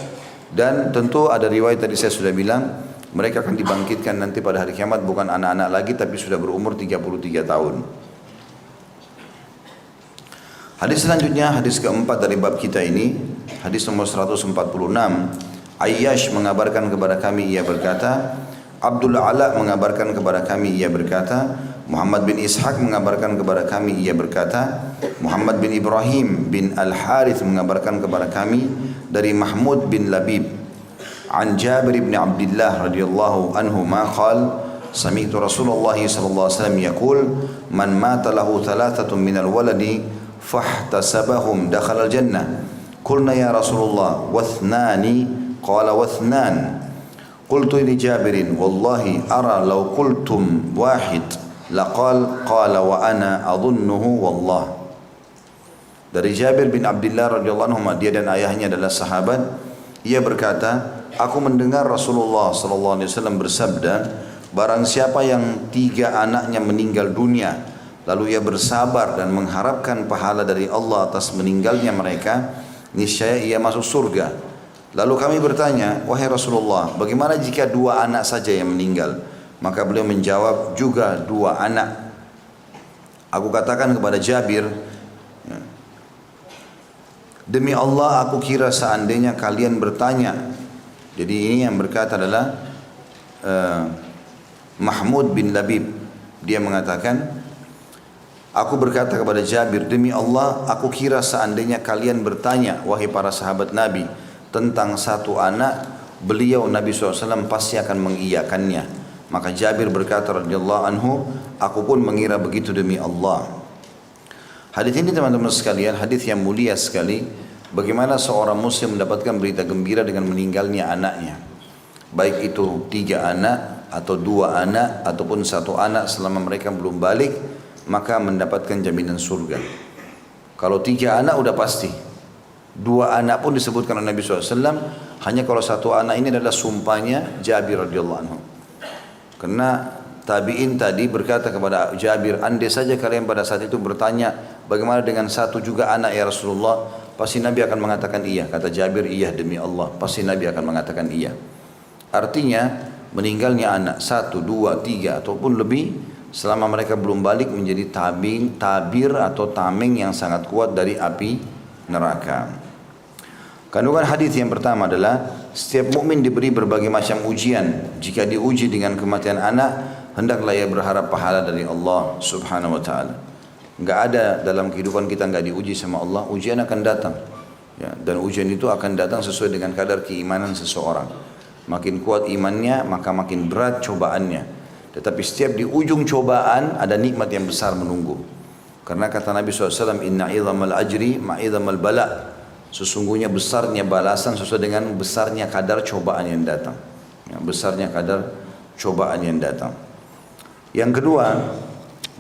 dan tentu ada riwayat tadi saya sudah bilang, mereka akan dibangkitkan nanti pada hari kiamat bukan anak-anak lagi tapi sudah berumur 33 tahun. Hadis selanjutnya, hadis keempat dari bab kita ini, hadis nomor 146. Ayyash mengabarkan kepada kami, ia berkata, Abdul Ala mengabarkan kepada kami, ia berkata, Muhammad bin Ishaq mengabarkan kepada kami, ia berkata, Muhammad bin Ibrahim bin Al-Harith mengabarkan kepada kami dari Mahmud bin Labib an Jabir bin Abdullah radhiyallahu anhu ma qala sami'tu Rasulullah sallallahu alaihi wasallam yaqul man mata lahu thalathatun min al-waladi fahtasabahum dakhala al-jannah qulna ya Rasulullah wa ithnani qala wa ithnan qultu li Jabirin wallahi ara law qultum wahid laqal qala wa ana adhunnuhu wallah. Dari Jabir bin Abdullah radhiyallahu anhu, dia dan ayahnya adalah sahabat, ia berkata, aku mendengar Rasulullah sallallahu alaihi wasallam bersabda, barang siapa yang 3 anaknya meninggal dunia lalu ia bersabar dan mengharapkan pahala dari Allah atas meninggalnya mereka, niscaya ia masuk surga. Lalu kami bertanya, wahai Rasulullah, bagaimana jika 2 anak saja yang meninggal? Maka beliau menjawab, juga 2 anak. Aku katakan kepada Jabir, demi Allah aku kira seandainya kalian bertanya. Jadi ini yang berkata adalah Mahmud bin Labib. Dia mengatakan, aku berkata kepada Jabir, demi Allah aku kira seandainya kalian bertanya, wahai para sahabat Nabi, tentang 1 anak, beliau Nabi SAW pasti akan mengiyakannya. Maka Jabir berkata radhiyallahu anhu, aku pun mengira begitu demi Allah. Hadis ini teman-teman sekalian, hadis yang mulia sekali. Bagaimana seorang muslim mendapatkan berita gembira dengan meninggalnya anaknya, baik itu 3 anak atau 2 anak ataupun 1 anak selama mereka belum balik, maka mendapatkan jaminan surga. Kalau 3 anak udah pasti, 2 anak pun disebutkan oleh Nabi SAW, hanya kalau 1 anak ini adalah sumpahnya Jabir radhiyallahu anhu. Karena tabi'in tadi berkata kepada Jabir, andai saja kalian pada saat itu bertanya, bagaimana dengan 1 juga anak ya Rasulullah, pasti Nabi akan mengatakan iya. Kata Jabir, iya demi Allah, pasti Nabi akan mengatakan iya. Artinya meninggalnya anak 1, 2, 3 ataupun lebih selama mereka belum balik menjadi tabir atau tameng yang sangat kuat dari api neraka. Kandungan hadis yang pertama adalah setiap mukmin diberi berbagai macam ujian. Jika diuji dengan kematian anak, hendaklah ia berharap pahala dari Allah Subhanahu wa taala. Enggak ada dalam kehidupan kita enggak diuji sama Allah, ujian akan datang. Ya, dan ujian itu akan datang sesuai dengan kadar keimanan seseorang. Makin kuat imannya, maka makin berat cobaannya. Tetapi setiap di ujung cobaan ada nikmat yang besar menunggu. Karena kata Nabi SAW, inna idhamal ajri ma'idhamal bala. Sesungguhnya besarnya balasan sesuai dengan besarnya kadar cobaan yang datang. Ya, besarnya kadar cobaan yang datang. Yang kedua,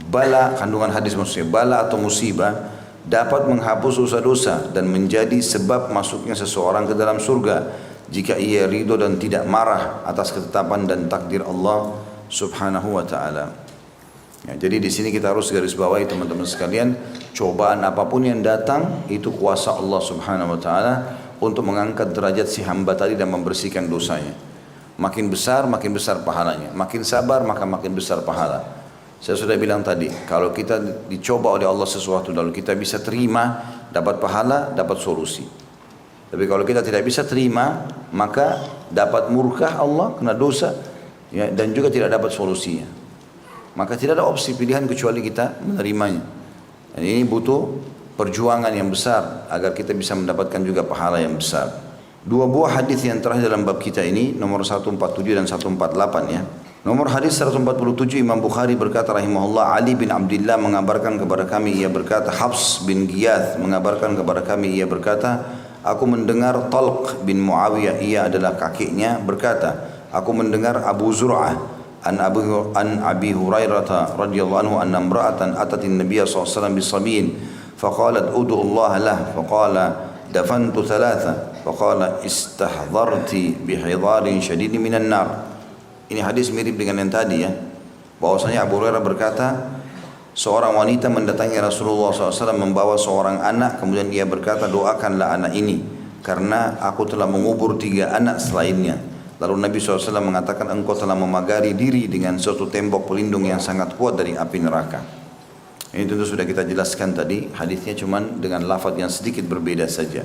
bala, kandungan hadis maksudnya, bala atau musibah dapat menghapus dosa-dosa dan menjadi sebab masuknya seseorang ke dalam surga jika ia ridho dan tidak marah atas ketetapan dan takdir Allah Subhanahu wa taala. Ya, jadi di sini kita harus garis bawahi teman-teman sekalian, cobaan apapun yang datang itu kuasa Allah Subhanahu wa taala untuk mengangkat derajat si hamba tadi dan membersihkan dosanya. Makin besar pahalanya. Makin sabar maka makin besar pahala. Saya sudah bilang tadi, kalau kita dicoba oleh Allah sesuatu lalu kita bisa terima, dapat pahala, dapat solusi. Tapi kalau kita tidak bisa terima, maka dapat murkah Allah kena dosa, ya, dan juga tidak dapat solusinya. Maka tidak ada opsi pilihan kecuali kita menerimanya. Dan ini butuh perjuangan yang besar agar kita bisa mendapatkan juga pahala yang besar. Dua buah hadis yang terakhir dalam bab kita ini, nomor 147 dan 148 ya. Nomor hadis 147, Imam Bukhari berkata rahimahullah, Ali bin Abdullah mengabarkan kepada kami, ia berkata, Hafs bin Giyath mengabarkan kepada kami, ia berkata, aku mendengar Talq bin Muawiyah, ia adalah kakeknya, berkata, aku mendengar Abu Zur'ah an Abi Hurairah radhiyallahu anhu anna imra'atan atatin Nabiy sallallahu alaihi wasallam bisabiyin faqalat ud'u Allah lah faqala dafantu thalatha faqala istahdharti bihidharin shadidin minan nar. Ini hadis mirip dengan yang tadi ya, bahwasanya Abu Hurairah berkata, seorang wanita mendatangi Rasulullah SAW membawa seorang anak, kemudian dia berkata, doakanlah anak ini karena aku telah mengubur 3 anak selainnya. Lalu Nabi SAW mengatakan, engkau telah memagari diri dengan suatu tembok pelindung yang sangat kuat dari api neraka. Ini tentu sudah kita jelaskan tadi, hadisnya cuma dengan lafaz yang sedikit berbeda saja.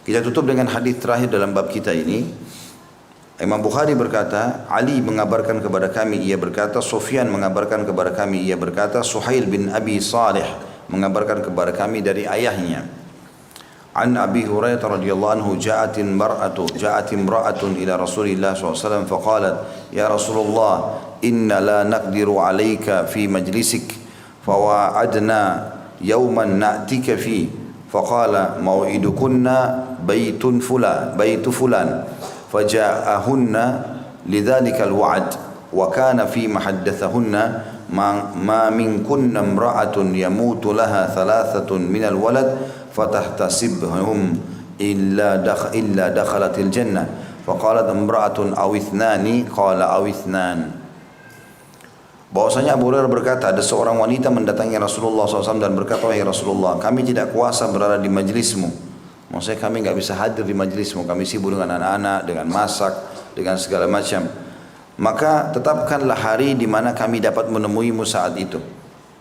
Kita tutup dengan hadis terakhir dalam bab kita ini. Imam Bukhari berkata, Ali mengabarkan kepada kami, ia berkata, Sufyan mengabarkan kepada kami, ia berkata, Suhail bin Abi Salih mengabarkan kepada kami dari ayahnya. An Abi Hurairah radhiyallahu anhu ja'at imra'atun ila Rasulillah SAW faqalat ya Rasulullah inna la naqdiru 'alayka fi majlisik fawa'adna yawman na'tika fi faqala maw'idukunna baytu fulan faja'ahunna lidhalika al-wa'd wa kana fi mahaddathahunna ma minkunna imra'atun yamutu laha thalathatun min al-walad fatahtasibhum illa dakhalatil jannah faqalat imra'atun aw ithnani qala aw ithnan. Bahwasanya Abu Hurairah berkata, ada seorang wanita mendatangi Rasulullah SAW dan berkata, wahai Rasulullah, kami tidak kuasa berada di majlismu. Maksudnya kami enggak bisa hadir di majlismu, kami sibuk dengan anak-anak, dengan masak, dengan segala macam. Maka tetapkanlah hari di mana kami dapat menemuimu saat itu.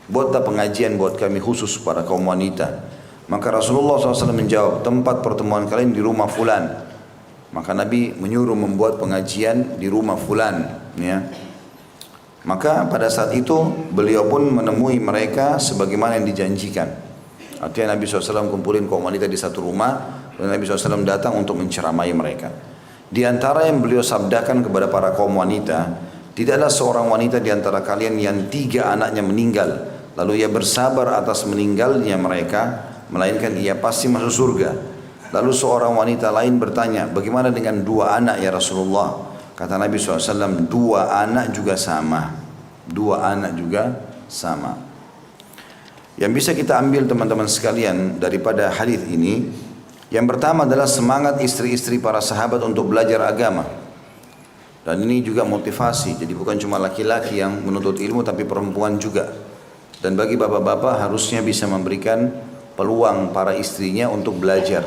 Buatlah pengajian buat kami khusus para kaum wanita. Maka Rasulullah SAW menjawab, tempat pertemuan kalian di rumah fulan. Maka Nabi menyuruh membuat pengajian di rumah fulan. Ya. Maka pada saat itu beliau pun menemui mereka sebagaimana yang dijanjikan. Artinya Nabi SAW kumpulin kaum wanita di satu rumah, dan Nabi SAW datang untuk menceramai mereka. Di antara yang beliau sabdakan kepada para kaum wanita, tidaklah seorang wanita di antara kalian yang 3 anaknya meninggal, lalu ia bersabar atas meninggalnya mereka, melainkan ia pasti masuk surga. Lalu seorang wanita lain bertanya, bagaimana dengan 2 anak ya Rasulullah? Kata Nabi SAW, 2 anak juga sama. 2 anak juga sama. Yang bisa kita ambil teman-teman sekalian daripada hadis ini, yang pertama adalah semangat istri-istri para sahabat untuk belajar agama. Dan ini juga motivasi, jadi bukan cuma laki-laki yang menuntut ilmu, tapi perempuan juga. Dan bagi bapak-bapak harusnya bisa memberikan peluang para istrinya untuk belajar.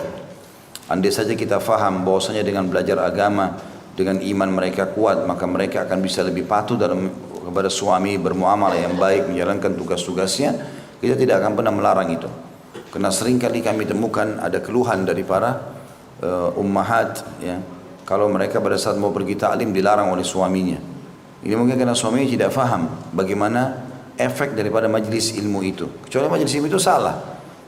Andai saja kita faham bahwasanya dengan belajar agama, dengan iman mereka kuat, maka mereka akan bisa lebih patuh dalam kepada suami, bermuamalah yang baik, menjalankan tugas-tugasnya. Kita tidak akan pernah melarang itu. Karena seringkali kami temukan ada keluhan dari para ummahat, ya, kalau mereka pada saat mau pergi ta'lim dilarang oleh suaminya. Ini mungkin karena suaminya tidak faham bagaimana efek daripada majelis ilmu itu. Kecuali majelis ilmu itu salah.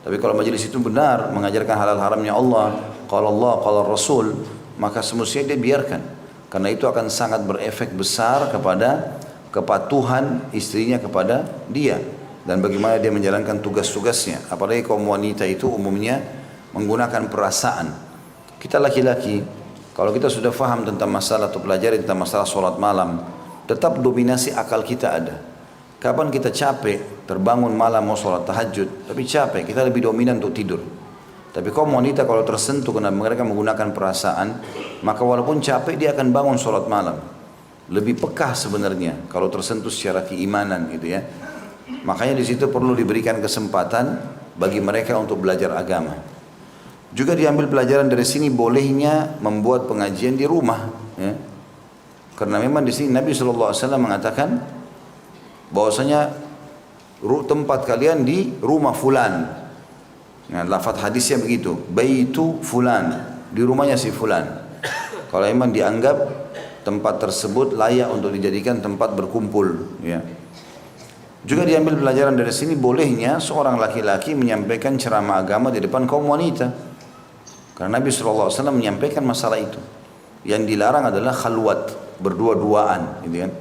Tapi kalau majelis itu benar mengajarkan halal haramnya Allah, qala Rasul, maka semestinya dia biarkan. Karena itu akan sangat berefek besar kepada kepatuhan istrinya kepada dia dan bagaimana dia menjalankan tugas-tugasnya. Apalagi kaum wanita itu umumnya menggunakan perasaan. Kita laki-laki, kalau kita sudah faham tentang masalah atau pelajari tentang masalah sholat malam, tetap dominasi akal kita ada. Kapan kita capek, terbangun malam mau sholat tahajud, tapi capek, kita lebih dominan untuk tidur. Tapi kaum wanita kalau tersentuh karena mereka menggunakan perasaan, maka walaupun capek dia akan bangun sholat malam. Lebih pekah sebenarnya kalau tersentuh secara keimanan gitu ya. Makanya di situ perlu diberikan kesempatan bagi mereka untuk belajar agama. Juga diambil pelajaran dari sini bolehnya membuat pengajian di rumah. Ya. Karena memang di sini Nabi SAW mengatakan bahwasanya tempat kalian di rumah fulan. Nah, lafaz hadisnya begitu, baitu fulan, di rumahnya si fulan. Kalau memang dianggap tempat tersebut layak untuk dijadikan tempat berkumpul, ya. Juga diambil pelajaran dari sini bolehnya seorang laki-laki menyampaikan ceramah agama di depan kaum wanita. Karena Nabi SAW menyampaikan masalah itu. Yang dilarang adalah khalwat, berdua-duaan, gitu kan.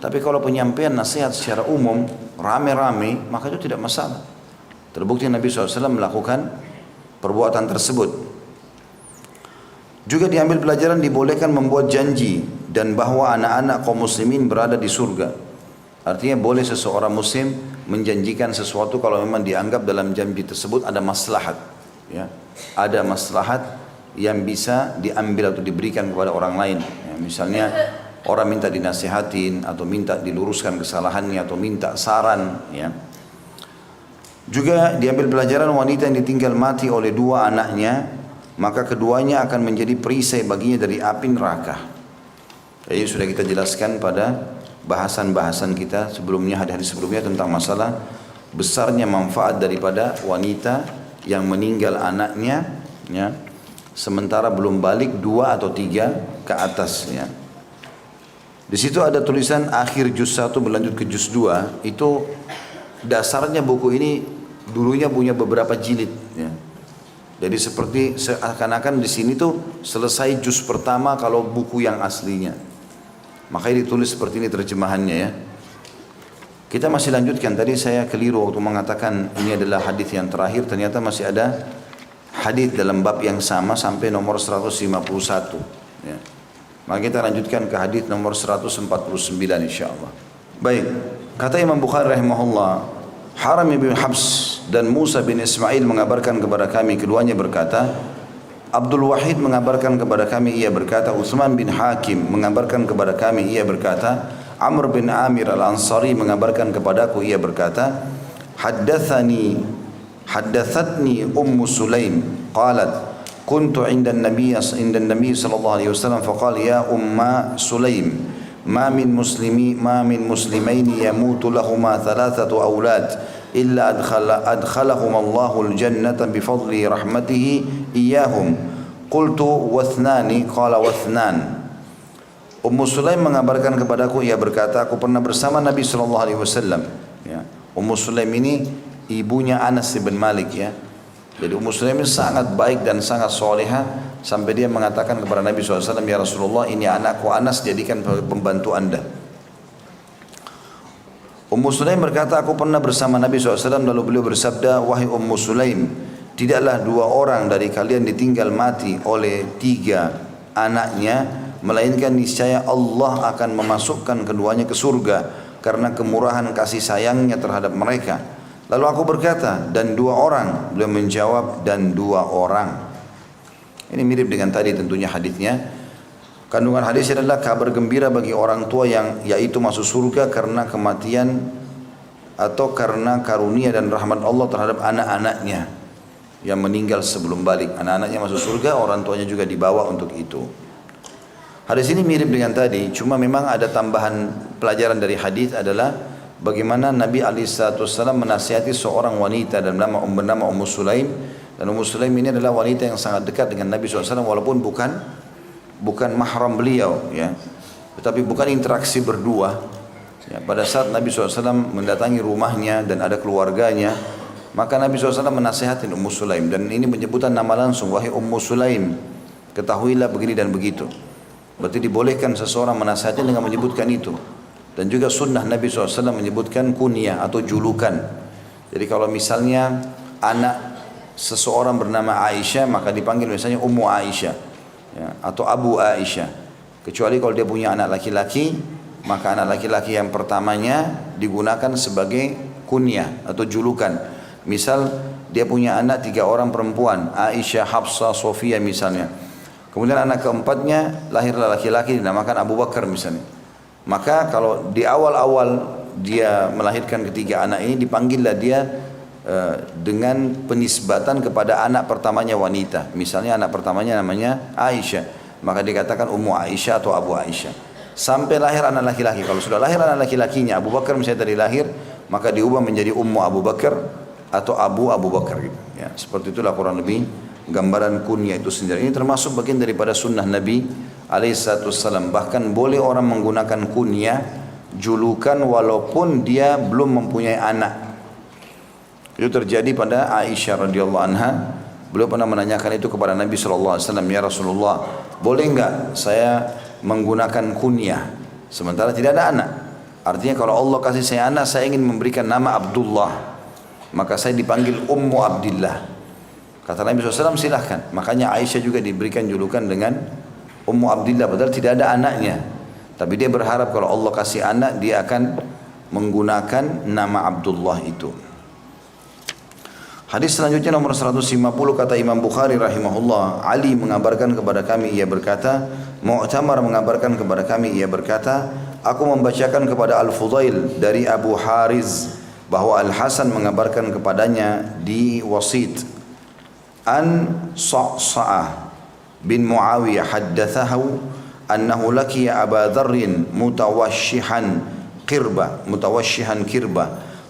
Tapi kalau penyampaian nasihat secara umum, rame-rame, maka itu tidak masalah. Terbukti Nabi SAW melakukan perbuatan tersebut. Juga diambil pelajaran dibolehkan membuat janji dan bahwa anak-anak kaum muslimin berada di surga. Artinya boleh seseorang muslim menjanjikan sesuatu kalau memang dianggap dalam janji tersebut ada maslahat. Ya. Ada maslahat yang bisa diambil atau diberikan kepada orang lain. Ya, misalnya orang minta dinasihatin atau minta diluruskan kesalahannya atau minta saran. Ya. Juga diambil pelajaran wanita yang ditinggal mati oleh dua anaknya, maka keduanya akan menjadi perisai baginya dari api neraka. Jadi sudah kita jelaskan pada bahasan-bahasan kita sebelumnya, hadis-hadis sebelumnya tentang masalah besarnya manfaat daripada wanita yang meninggal anaknya, ya, sementara belum balik 2 atau 3 ke atas. Ya. Di situ ada tulisan akhir juz 1 berlanjut ke juz 2. Itu dasarnya buku ini dulunya punya beberapa jilid. Ya. Jadi seperti seakan-akan di sini tuh selesai juz pertama kalau buku yang aslinya. Makanya ditulis seperti ini terjemahannya ya. Kita masih lanjutkan. Tadi saya keliru waktu mengatakan ini adalah hadis yang terakhir. Ternyata masih ada hadis dalam bab yang sama sampai nomor 151. Ya. Maka kita lanjutkan ke hadis nomor 149 insyaallah. Baik. Kata Imam Bukhari rahimahullah, Haram bin Habs dan Musa bin Ismail mengabarkan kepada kami, keduanya berkata, Abdul Wahid mengabarkan kepada kami, ia berkata, Utsman bin Hakim mengabarkan kepada kami, ia berkata, Amr bin Amir al-Ansari mengabarkan kepadaku, ia berkata, Haddathatni Ummu Sulaim qalat kuntu inda Nabi sallallahu alaihi wasallam faqala ya Umma Sulaim ma min muslimaini yamutu lahuma thalathatu awlad illa adkhalahum Allahu al-jannata bifadli rahmatihi iyahum. Qultu wathnani, qala wathnan. Ummu Sulaim mengabarkan kepadaku, ia berkata, aku pernah bersama Nabi sallallahu alaihi wasallam. Ya. Ummu Sulaim ini ibunya Anas bin Malik ya. Jadi Ummu Sulaim ini sangat baik dan sangat solehah sampai dia mengatakan kepada Nabi SAW, ya Rasulullah, ini anakku Anas, jadikan pembantu anda. Ummu Sulaim berkata, aku pernah bersama Nabi SAW, lalu beliau bersabda, wahai Ummu Sulaim, tidaklah 2 orang dari kalian ditinggal mati oleh 3 anaknya, melainkan niscaya Allah akan memasukkan keduanya ke surga karena kemurahan kasih sayangnya terhadap mereka. Lalu aku berkata, dan 2 orang? Beliau menjawab, dan 2 orang. Ini mirip dengan tadi tentunya hadisnya. Kandungan hadis adalah kabar gembira bagi orang tua yang yaitu masuk surga karena kematian atau karena karunia dan rahmat Allah terhadap anak-anaknya yang meninggal sebelum balik. Anak-anaknya masuk surga, orang tuanya juga dibawa untuk itu. Hadis ini mirip dengan tadi, cuma memang ada tambahan pelajaran dari hadis adalah bagaimana Nabi SAW menasihati seorang wanita bernama Ummu Sulaim. Dan Ummu Sulaim ini adalah wanita yang sangat dekat dengan Nabi SAW walaupun bukan mahram beliau ya, tetapi bukan interaksi berdua ya. Pada saat Nabi SAW mendatangi rumahnya dan ada keluarganya, maka Nabi SAW menasihatin Ummu Sulaim, dan ini penyebutan nama langsung, wahai Ummu Sulaim, ketahuilah begini dan begitu. Berarti dibolehkan seseorang menasihatkan dengan menyebutkan itu. Dan juga sunnah Nabi SAW menyebutkan kunyah atau julukan. Jadi kalau misalnya anak seseorang bernama Aisyah, maka dipanggil misalnya Ummu Aisyah, ya, atau Abu Aisyah. Kecuali kalau dia punya anak laki-laki, maka anak laki-laki yang pertamanya digunakan sebagai kunyah atau julukan. Misal dia punya anak 3 orang perempuan, Aisyah, Hafsah, Sofia misalnya. Kemudian anak keempatnya lahirlah laki-laki dinamakan Abu Bakar misalnya. Maka kalau di awal-awal dia melahirkan ketiga anak ini, dipanggillah dia dengan penisbatan kepada anak pertamanya wanita. Misalnya anak pertamanya namanya Aisyah, maka dikatakan Ummu Aisyah atau Abu Aisyah. Sampai lahir anak laki-laki. Kalau sudah lahir anak laki-lakinya Abu Bakar misalnya tadi lahir, maka diubah menjadi Ummu Abu Bakar atau Abu Bakar gitu. Ya, seperti itulah kurang lebih gambaran kunyah itu sendiri. Ini termasuk bagian daripada sunnah Nabi alaihissalam. Bahkan boleh orang menggunakan kunyah, julukan, walaupun dia belum mempunyai anak. Itu terjadi pada Aisyah radhiyallahu anha. Beliau pernah menanyakan itu kepada Nabi SAW, ya Rasulullah, boleh enggak saya menggunakan kunyah sementara tidak ada anak? Artinya kalau Allah kasih saya anak, saya ingin memberikan nama Abdullah, maka saya dipanggil Ummu Abdillah. Kata Nabi SAW, silahkan. Makanya Aisyah juga diberikan julukan dengan Ummu Abdillah, padahal tidak ada anaknya. Tapi dia berharap kalau Allah kasih anak, dia akan menggunakan nama Abdullah itu. Hadis selanjutnya nomor 150, kata Imam Bukhari rahimahullah, Ali mengabarkan kepada kami, ia berkata, Mu'tamar mengabarkan kepada kami, ia berkata, aku membacakan kepada Al-Fudail dari Abu Hariz bahwa Al-Hasan mengabarkan kepadanya di Wasit an Sa'sa'ah bin Muawiyah haddathahu annahu laqiya Aba Dharrin mutawashshihan kirba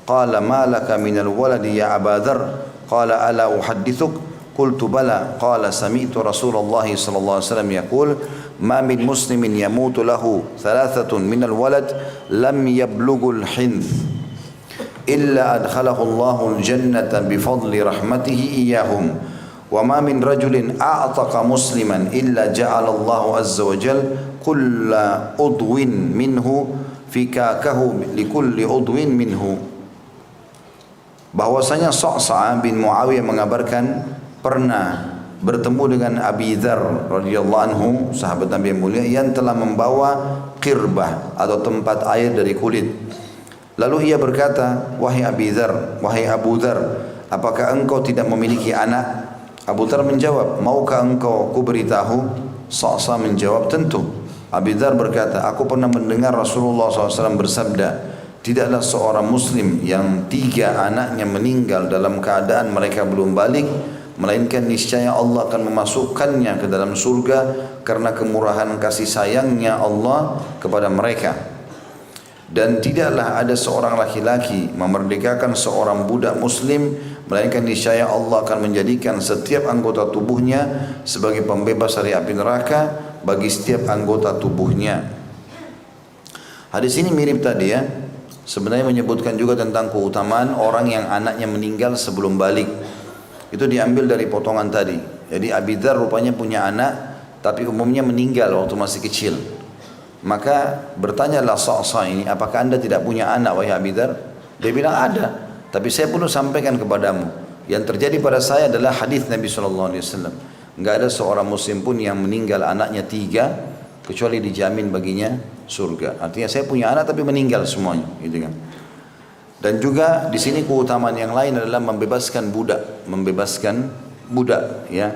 qala ma laka min al-waladi ya Aba Dharr qala ala uhaddithuk qultu bala qala sami'tu Rasulullah sallallahu alaihi wasallam yaqul ma min muslimin yamutu lahu thalathatun min al-walad lam yablughul hinth illa adkhalahu Allahu al-jannata bifadli rahmatihi iyyahum wa ma min rajulin a'taqa musliman illa ja'ala Allahu azza wa jal kulla udwin minhu fikakahu likulli udwin minhu. Bahwasanya Sa'sa'ah bin Muawiyah mengabarkan pernah bertemu dengan Abi Dzar radhiyallahu anhu, sahabat Nabi yang mulia, yang telah membawa qirbah atau tempat air dari kulit. Lalu ia berkata, wahai Abi Dzar, wahai Abu Dzar, apakah engkau tidak memiliki anak? Abu Dzar menjawab, maukah engkau ku beritahu? Sa'sa menjawab, tentu. Abi Dzar berkata, aku pernah mendengar Rasulullah SAW bersabda, tidaklah seorang muslim yang 3 anaknya meninggal dalam keadaan mereka belum balik, melainkan niscaya Allah akan memasukkannya ke dalam surga karena kemurahan kasih sayangnya Allah kepada mereka. Dan tidaklah ada seorang laki-laki memerdekakan seorang budak muslim, melainkan niscaya Allah akan menjadikan setiap anggota tubuhnya sebagai pembebas dari api neraka bagi setiap anggota tubuhnya. Hadis ini mirip tadi ya. Sebenarnya menyebutkan juga tentang keutamaan orang yang anaknya meninggal sebelum balik. Itu diambil dari potongan tadi. Jadi Abi Dzar rupanya punya anak, tapi umumnya meninggal waktu masih kecil. Maka bertanyalah Sa'sa ini, apakah anda tidak punya anak wahai Abi Dzar? Dia bilang ada, tapi saya perlu sampaikan kepadamu. Yang terjadi pada saya adalah hadis Nabi SAW. Enggak ada seorang muslim pun yang meninggal anaknya 3 kecuali dijamin baginya surga. Artinya saya punya anak tapi meninggal semuanya, gitu kan. Dan juga di sini keutamaan yang lain adalah membebaskan budak, ya.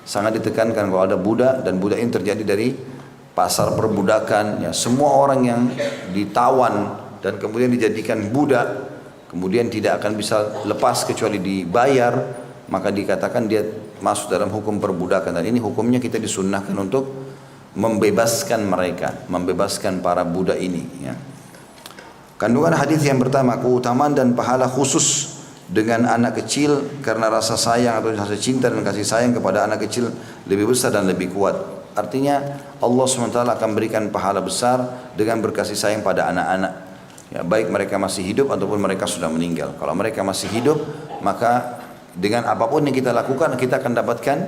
Sangat ditekankan kalau ada budak, dan budak ini terjadi dari pasar perbudakan, ya. Semua orang yang ditawan dan kemudian dijadikan budak, kemudian tidak akan bisa lepas kecuali dibayar, maka dikatakan dia masuk dalam hukum perbudakan. Dan ini hukumnya kita disunnahkan untuk membebaskan mereka, membebaskan para budak ini, ya. Kandungan hadis yang pertama, keutamaan dan pahala khusus dengan anak kecil karena rasa sayang atau rasa cinta dan kasih sayang kepada anak kecil lebih besar dan lebih kuat. Artinya Allah SWT akan berikan pahala besar dengan berkasih sayang pada anak-anak, ya, baik mereka masih hidup ataupun mereka sudah meninggal. Kalau mereka masih hidup, maka dengan apapun yang kita lakukan kita akan dapatkan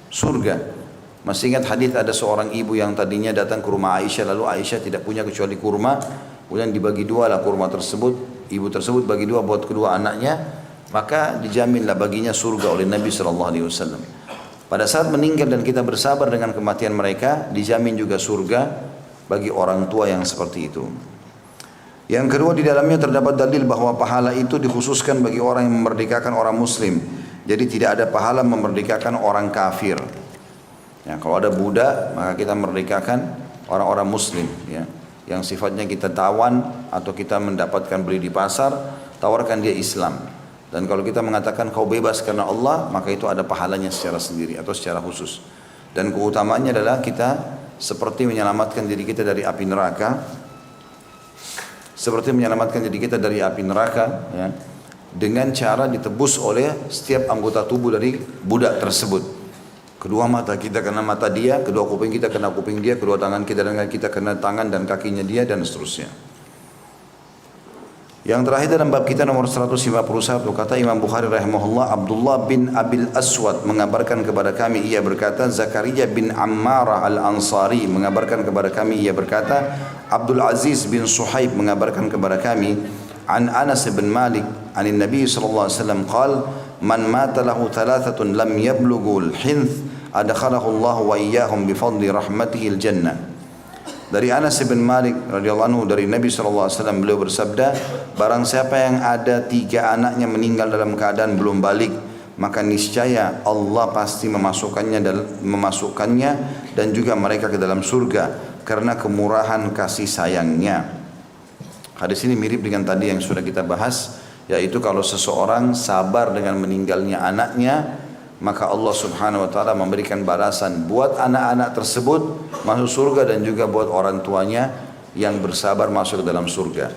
surga. Masih ingat hadis ada seorang ibu yang tadinya datang ke rumah Aisyah, lalu Aisyah tidak punya kecuali kurma, kemudian dibagi 2 lah kurma tersebut. Ibu tersebut bagi 2 buat kedua anaknya, maka dijaminlah baginya surga oleh Nabi SAW. Pada saat meninggal dan kita bersabar dengan kematian mereka, dijamin juga surga bagi orang tua yang seperti itu. Yang kedua, di dalamnya terdapat dalil bahwa pahala itu dikhususkan bagi orang yang memerdekakan orang muslim. Jadi tidak ada pahala memerdekakan orang kafir. Ya, kalau ada budak, maka kita merdekakan orang-orang muslim, ya, yang sifatnya kita tawan atau kita mendapatkan beli di pasar, tawarkan dia Islam. Dan kalau kita mengatakan kau bebas karena Allah, maka itu ada pahalanya secara sendiri atau secara khusus. Dan keutamaannya adalah kita seperti menyelamatkan diri kita dari api neraka, seperti menyelamatkan diri kita dari api neraka, ya, dengan cara ditebus oleh setiap anggota tubuh dari budak tersebut. Kedua mata kita kena mata dia, kedua kuping kita kena kuping dia, kedua tangan kita dan kaki kita kena tangan dan kakinya dia, dan seterusnya. Yang terakhir dalam bab kita nomor 151, kata Imam Bukhari rahimahullah, Abdullah bin Abil Aswad mengabarkan kepada kami, ia berkata, Zakaria bin Ammarah al-Ansari mengabarkan kepada kami, ia berkata, Abdul Aziz bin Suhaib mengabarkan kepada kami, an Anas bin Malik, an Nabi sallallahu alaihi wasallam qala, man mata lahu thalathatun lam yablughul hinth adkhalahu Allah wa iyyahum bi fadli rahmatihi al-jannah. Dari Anas bin Malik radhiyallahu anhu dari Nabi SAW, beliau bersabda, barang siapa yang ada 3 anaknya meninggal dalam keadaan belum balik, maka niscaya Allah pasti memasukkannya dan juga mereka ke dalam surga karena kemurahan kasih sayangnya. Hadis ini mirip dengan tadi yang sudah kita bahas, yaitu kalau seseorang sabar dengan meninggalnya anaknya, maka Allah subhanahu wa ta'ala memberikan balasan buat anak-anak tersebut masuk surga, dan juga buat orang tuanya yang bersabar masuk ke dalam surga.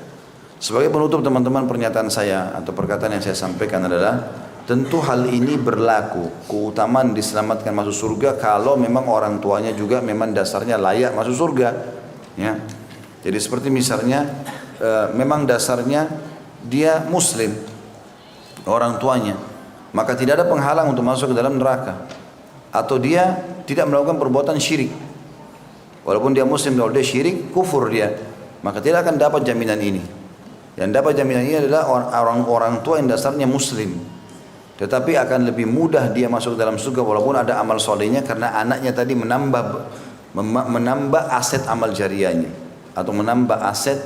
Sebagai penutup teman-teman, pernyataan saya atau perkataan yang saya sampaikan adalah, tentu hal ini berlaku, keutamaan diselamatkan masuk surga kalau memang orang tuanya juga memang dasarnya layak masuk surga, ya. Jadi seperti misalnya memang dasarnya dia muslim orang tuanya, maka tidak ada penghalang untuk masuk ke dalam neraka. Atau dia tidak melakukan perbuatan syirik, walaupun dia muslim, kalau dia syirik, kufur dia, maka tidak akan dapat jaminan ini. Yang dapat jaminan ini adalah orang tua yang dasarnya muslim, tetapi akan lebih mudah dia masuk ke dalam surga walaupun ada amal solehnya, karena anaknya tadi menambah aset amal jariahnya, atau menambah aset,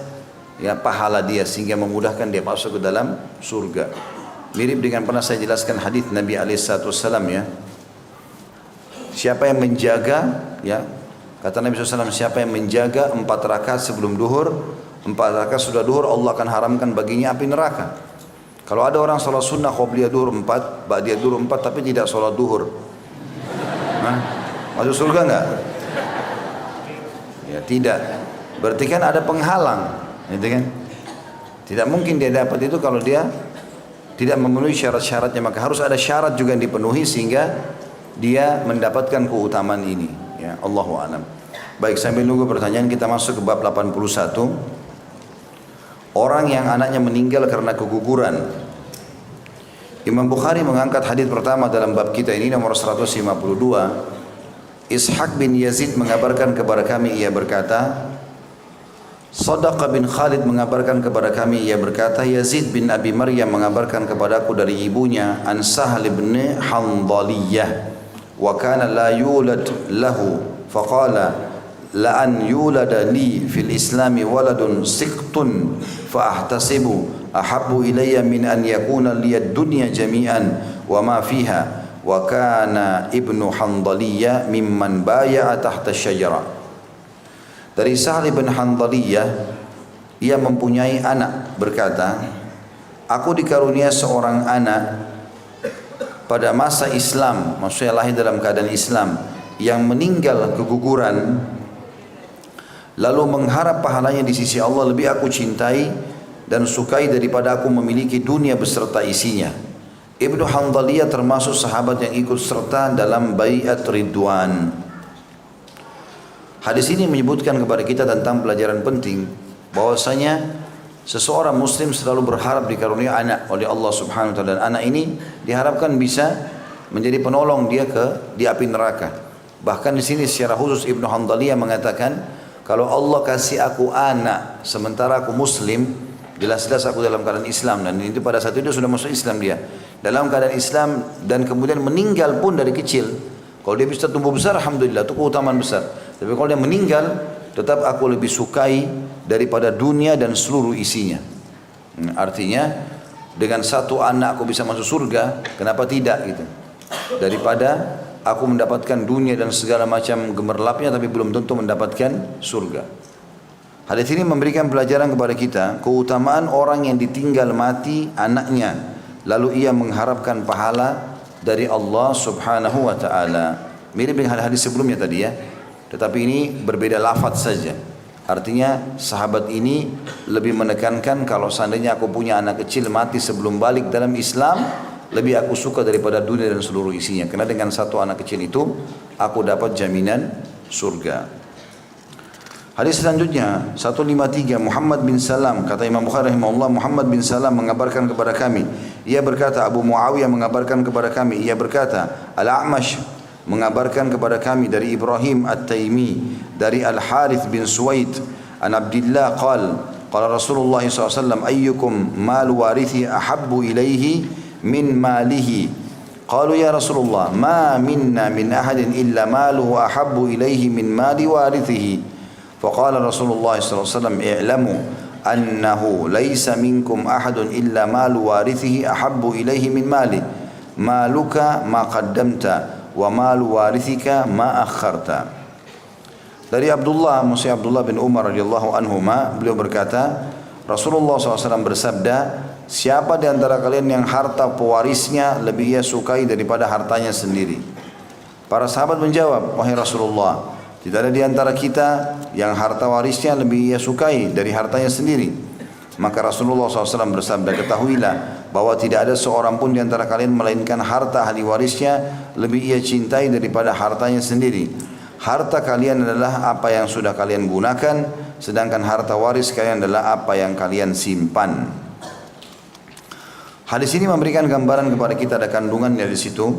ya, pahala dia, sehingga memudahkan dia masuk ke dalam surga. Mirip dengan pernah saya jelaskan hadis Nabi SAW, ya. Siapa yang menjaga, ya, kata Nabi SAW, siapa yang menjaga 4 rakaat sebelum duhur, 4 rakaat sudah duhur, Allah akan haramkan baginya api neraka. Kalau ada orang sholat sunnah qobliyah duhur 4, ba'diyah duhur 4, tapi tidak sholat duhur, masuk surga enggak? Ya tidak. Berarti kan ada penghalang, gitu kan? Tidak mungkin dia dapat itu kalau dia tidak memenuhi syarat-syaratnya, maka harus ada syarat juga yang dipenuhi sehingga dia mendapatkan keutamaan ini, ya. Allahu a'lam. Baik, sambil nunggu pertanyaan, kita masuk ke bab 81. Orang yang anaknya meninggal karena keguguran. Imam Bukhari mengangkat hadis pertama dalam bab kita ini nomor 152. Ishaq bin Yazid mengabarkan kepada kami, ia berkata, Sadaqa bin Khalid mengabarkan kepada kami, ia berkata, Yazid bin Abi Maryam mengabarkan kepadaku dari ibunya, an Sahal bin Handaliyah, wa kana la yulad lahu, faqala la an yulada li fil islami waladun siqtun fa ahtasibu ahabbu ilayya min an yakuna liyad dunya jami'an wa ma fiha, wa kana ibnu Handaliyah mimman baya'a tahta syajara. Dari Sahal bin Handaliyah, ia mempunyai anak, berkata, aku dikarunia seorang anak pada masa Islam, maksudnya lahir dalam keadaan Islam, yang meninggal keguguran, lalu mengharap pahalanya di sisi Allah lebih aku cintai dan sukai daripada aku memiliki dunia beserta isinya. Ibnu Handaliyah termasuk sahabat yang ikut serta dalam Bai'at Ridwan. Hadis ini menyebutkan kepada kita tentang pelajaran penting, bahwasanya seseorang muslim selalu berharap dikarunia anak oleh Allah Subhanahu wa taala, dan anak ini diharapkan bisa menjadi penolong dia di api neraka. Bahkan di sini secara khusus Ibnu Handaliyah mengatakan, kalau Allah kasih aku anak sementara aku muslim, Jelas-jelas aku dalam keadaan Islam, dan itu pada saat itu sudah masuk Islam dia. Dalam keadaan Islam dan kemudian meninggal pun dari kecil. Kalau dia bisa tumbuh besar, alhamdulillah, itu keutamaan besar. Tapi kalau dia meninggal, tetap aku lebih sukai daripada dunia dan seluruh isinya. Artinya dengan satu anak aku bisa masuk surga, kenapa tidak gitu? Daripada aku mendapatkan dunia dan segala macam gemerlapnya tapi belum tentu mendapatkan surga. Hadis ini memberikan pelajaran kepada kita keutamaan orang yang ditinggal mati anaknya, lalu ia mengharapkan pahala dari Allah Subhanahu wa taala. Mirip dengan hadis sebelumnya tadi ya. Tetapi ini berbeda lafaz saja. Artinya sahabat ini lebih menekankan kalau seandainya aku punya anak kecil mati sebelum balik dalam Islam, lebih aku suka daripada dunia dan seluruh isinya. Karena dengan satu anak kecil itu aku dapat jaminan surga. Hadis selanjutnya 153, Muhammad bin Salam, kata Imam Bukhari rahimahullah, Muhammad bin Salam mengabarkan kepada kami, ia berkata, Abu Muawiyah mengabarkan kepada kami, ia berkata, Al-A'mash mengabarkan kepada kami dari Ibrahim At-Taimi, dari Al-Harith bin Suwaid, an Abdillah qala Rasulullah SAW, ayyukum mal warithi ahabbu ilaihi min malihi. Qalu ya Rasulullah, ma minna min ahadin illa maluhu ahabbu ilaihi min mali warithihi. فقال رسول الله صلى الله عليه وسلم اعلموا أنه ليس منكم أحد إلا مال وارثه أحب إليه من ماله مالك ما قدمت ومال وارثك ما أخرت. Dari Abdullah bin Umar radhiyallahu anhuma, beliau berkata, Rasulullah SAW bersabda, siapa di antara kalian yang harta pewarisnya lebih ia sukai daripada hartanya sendiri? Para sahabat menjawab, wahai Rasulullah, tidak ada di antara kita yang harta warisnya lebih ia sukai dari hartanya sendiri. Maka Rasulullah SAW bersabda, ketahuilah bahwa tidak ada seorang pun di antara kalian melainkan harta ahli warisnya lebih ia cintai daripada hartanya sendiri. Harta kalian adalah apa yang sudah kalian gunakan, sedangkan harta waris kalian adalah apa yang kalian simpan. Hadis ini memberikan gambaran kepada kita, ada kandungannya di situ.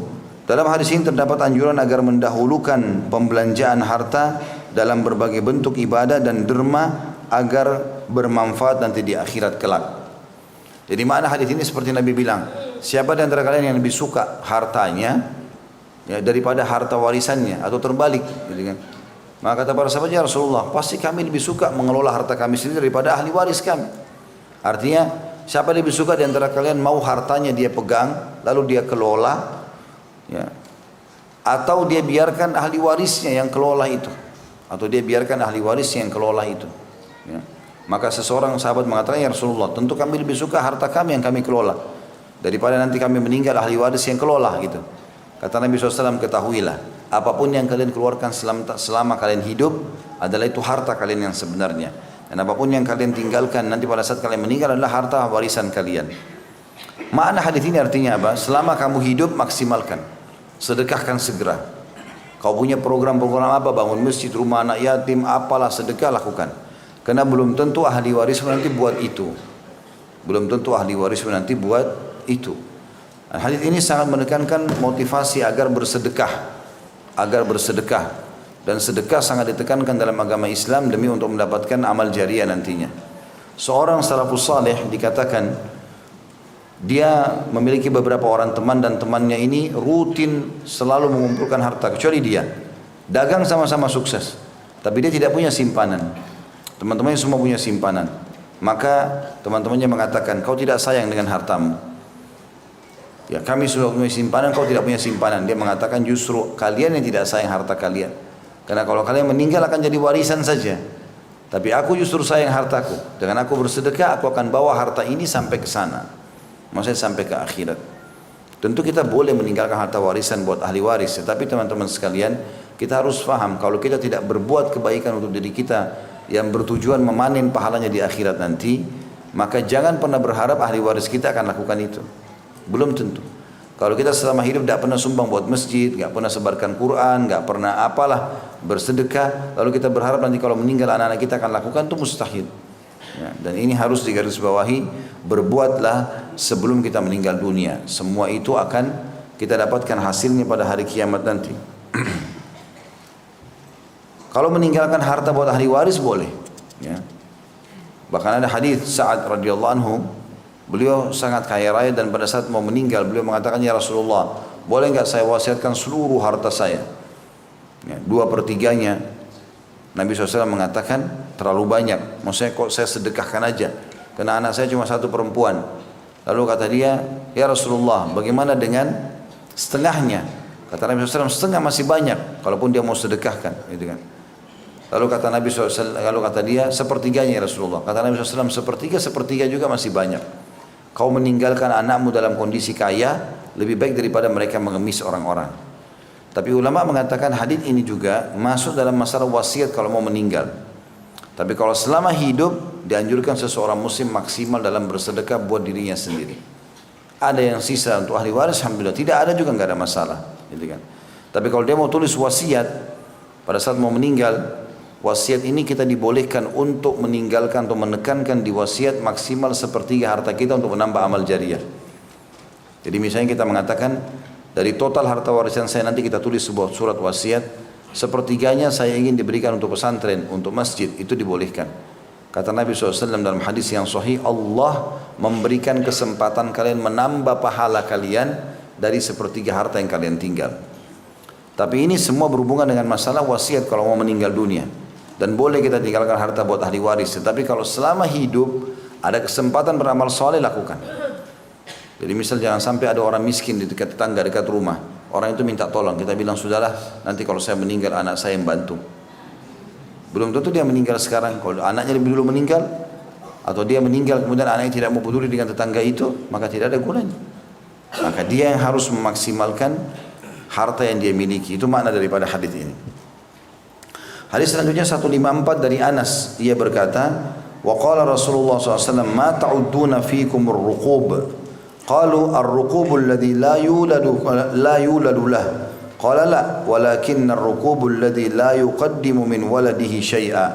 Dalam hadis ini terdapat anjuran agar mendahulukan pembelanjaan harta dalam berbagai bentuk ibadah dan derma agar bermanfaat nanti di akhirat kelak. Jadi makna hadis ini seperti Nabi bilang, siapa di antara kalian yang lebih suka hartanya ya, daripada harta warisannya, atau terbalik, gitu kan? Maka kata para sahabat, ya Rasulullah, pasti kami lebih suka mengelola harta kami sendiri daripada ahli waris kami. Artinya, siapa lebih suka di antara kalian mau hartanya dia pegang, lalu dia kelola, ya, atau dia biarkan ahli warisnya yang kelola itu, atau dia biarkan ahli warisnya yang kelola itu, ya. Maka seseorang sahabat mengatakan, ya Rasulullah, tentu kami lebih suka harta kami yang kami kelola daripada nanti kami meninggal ahli waris yang kelola gitu. Kata Nabi SAW, ketahuilah apapun yang kalian keluarkan selama kalian hidup adalah itu harta kalian yang sebenarnya, dan apapun yang kalian tinggalkan nanti pada saat kalian meninggal adalah harta warisan kalian. Makna hadis ini artinya apa? Selama kamu hidup maksimalkan, sedekahkan segera. Kau punya program-program apa, bangun masjid, rumah anak yatim, apalah, sedekah lakukan. Karena belum tentu ahli waris nanti buat itu. Belum tentu ahli waris nanti buat itu. Nah, hadis ini sangat menekankan motivasi agar bersedekah. Dan sedekah sangat ditekankan dalam agama Islam demi untuk mendapatkan amal jariah nantinya. Seorang salafus saleh dikatakan dia memiliki beberapa orang teman, dan temannya ini rutin selalu mengumpulkan harta kecuali dia. Dagang sama-sama sukses, tapi dia tidak punya simpanan. Teman-temannya semua punya simpanan. Maka teman-temannya mengatakan, kau tidak sayang dengan hartamu. Ya, kami sudah punya simpanan, kau tidak punya simpanan. Dia mengatakan, justru kalian yang tidak sayang harta kalian. Karena kalau kalian meninggal akan jadi warisan saja. Tapi aku justru sayang hartaku. Dengan aku bersedekah, aku akan bawa harta ini sampai ke sana. Maksudnya sampai ke akhirat. Tentu kita boleh meninggalkan harta warisan buat ahli waris. Tetapi teman-teman sekalian, kita harus faham kalau kita tidak berbuat kebaikan untuk diri kita yang bertujuan memanen pahalanya di akhirat nanti, maka jangan pernah berharap ahli waris kita akan lakukan itu. Belum tentu. Kalau kita selama hidup tidak pernah sumbang buat masjid, tidak pernah sebarkan Quran, tidak pernah apalah bersedekah, lalu kita berharap nanti kalau meninggal anak-anak kita akan lakukan, itu mustahil. Ya, dan ini harus digarisbawahi, berbuatlah sebelum kita meninggal dunia. Semua itu akan kita dapatkan hasilnya pada hari kiamat nanti. Kalau meninggalkan harta buat ahli waris boleh, ya. Bahkan ada hadis Sa'ad radhiyallahu anhu, beliau sangat kaya raya dan pada saat mau meninggal beliau mengatakan, ya Rasulullah, boleh nggak saya wasiatkan seluruh harta saya? Ya, 2/3-nya. Nabi SAW mengatakan terlalu banyak, maksudnya kok saya sedekahkan aja, karena anak saya cuma 1 perempuan. Lalu kata dia, ya Rasulullah, bagaimana dengan setengahnya? Kata Nabi SAW, setengah masih banyak, kalaupun dia mau sedekahkan, gitu kan. Lalu kata Nabi SAW, lalu kata dia, 1/3-nya ya Rasulullah. Kata Nabi SAW, 1/3 juga masih banyak. Kau meninggalkan anakmu dalam kondisi kaya, lebih baik daripada mereka mengemis orang-orang. Tapi ulama mengatakan hadis ini juga masuk dalam masalah wasiat kalau mau meninggal. Tapi kalau selama hidup, dianjurkan seseorang muslim maksimal dalam bersedekah buat dirinya sendiri. Ada yang sisa untuk ahli waris, alhamdulillah. Tidak ada juga nggak ada masalah, gitu kan. Tapi kalau dia mau tulis wasiat pada saat mau meninggal, wasiat ini kita dibolehkan untuk meninggalkan atau menekankan di wasiat maksimal 1/3 harta kita untuk menambah amal jariah. Jadi misalnya kita mengatakan dari total harta warisan saya nanti kita tulis sebuah surat wasiat, 1/3-nya saya ingin diberikan untuk pesantren, untuk masjid, itu dibolehkan. Kata Nabi SAW dalam hadis yang sahih, Allah memberikan kesempatan kalian menambah pahala kalian dari 1/3 harta yang kalian tinggal. Tapi ini semua berhubungan dengan masalah wasiat kalau mau meninggal dunia. Dan boleh kita tinggalkan harta buat ahli waris. Tetapi kalau selama hidup ada kesempatan beramal soleh, lakukan. Jadi misal jangan sampai ada orang miskin di dekat tetangga, dekat rumah. Orang itu minta tolong, kita bilang sudahlah, nanti kalau saya meninggal anak saya yang bantu. Belum tentu dia meninggal sekarang. Kalau anaknya lebih dulu meninggal, atau dia meninggal kemudian anaknya tidak mau peduli dengan tetangga itu, maka tidak ada gunanya. Maka dia yang harus memaksimalkan harta yang dia miliki. Itu makna daripada hadis ini. Hadis selanjutnya 154 dari Anas, ia berkata, wa qala Rasulullah SAW, ma ta'udduna fikum ar-ruqub? Qalu ar-ruqub alladhi la yuladu lah. Qala la, walakin ar-ruqub alladhi la yuqaddimu min waladihi syai'a.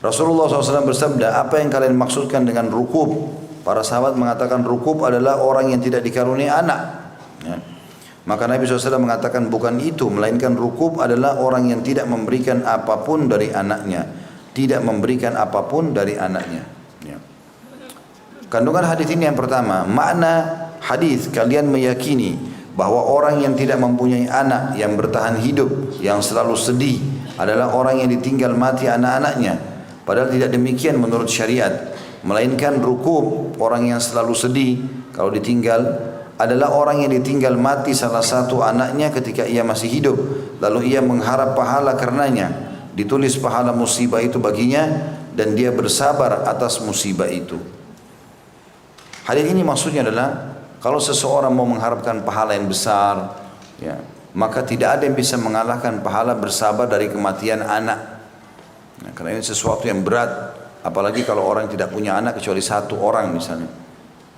Rasulullah SAW bersabda, apa yang kalian maksudkan dengan rukub? Para sahabat mengatakan rukub adalah orang yang tidak dikaruniai anak. Ya. Maka Nabi SAW mengatakan bukan itu, melainkan rukub adalah orang yang tidak memberikan apapun dari anaknya. Tidak memberikan apapun dari anaknya. Ya. Kandungan hadis ini yang pertama, makna hadis kalian meyakini bahwa orang yang tidak mempunyai anak yang bertahan hidup, yang selalu sedih adalah orang yang ditinggal mati anak-anaknya. Padahal tidak demikian menurut syariat. Melainkan rukub, orang yang selalu sedih kalau ditinggal, adalah orang yang ditinggal mati salah satu anaknya ketika ia masih hidup, lalu ia mengharap pahala karenanya, ditulis pahala musibah itu baginya dan dia bersabar atas musibah itu. Hadis ini maksudnya adalah kalau seseorang mau mengharapkan pahala yang besar, ya, maka tidak ada yang bisa mengalahkan pahala bersabar dari kematian anak. Nah, karena ini sesuatu yang berat, apalagi kalau orang tidak punya anak kecuali 1 orang misalnya.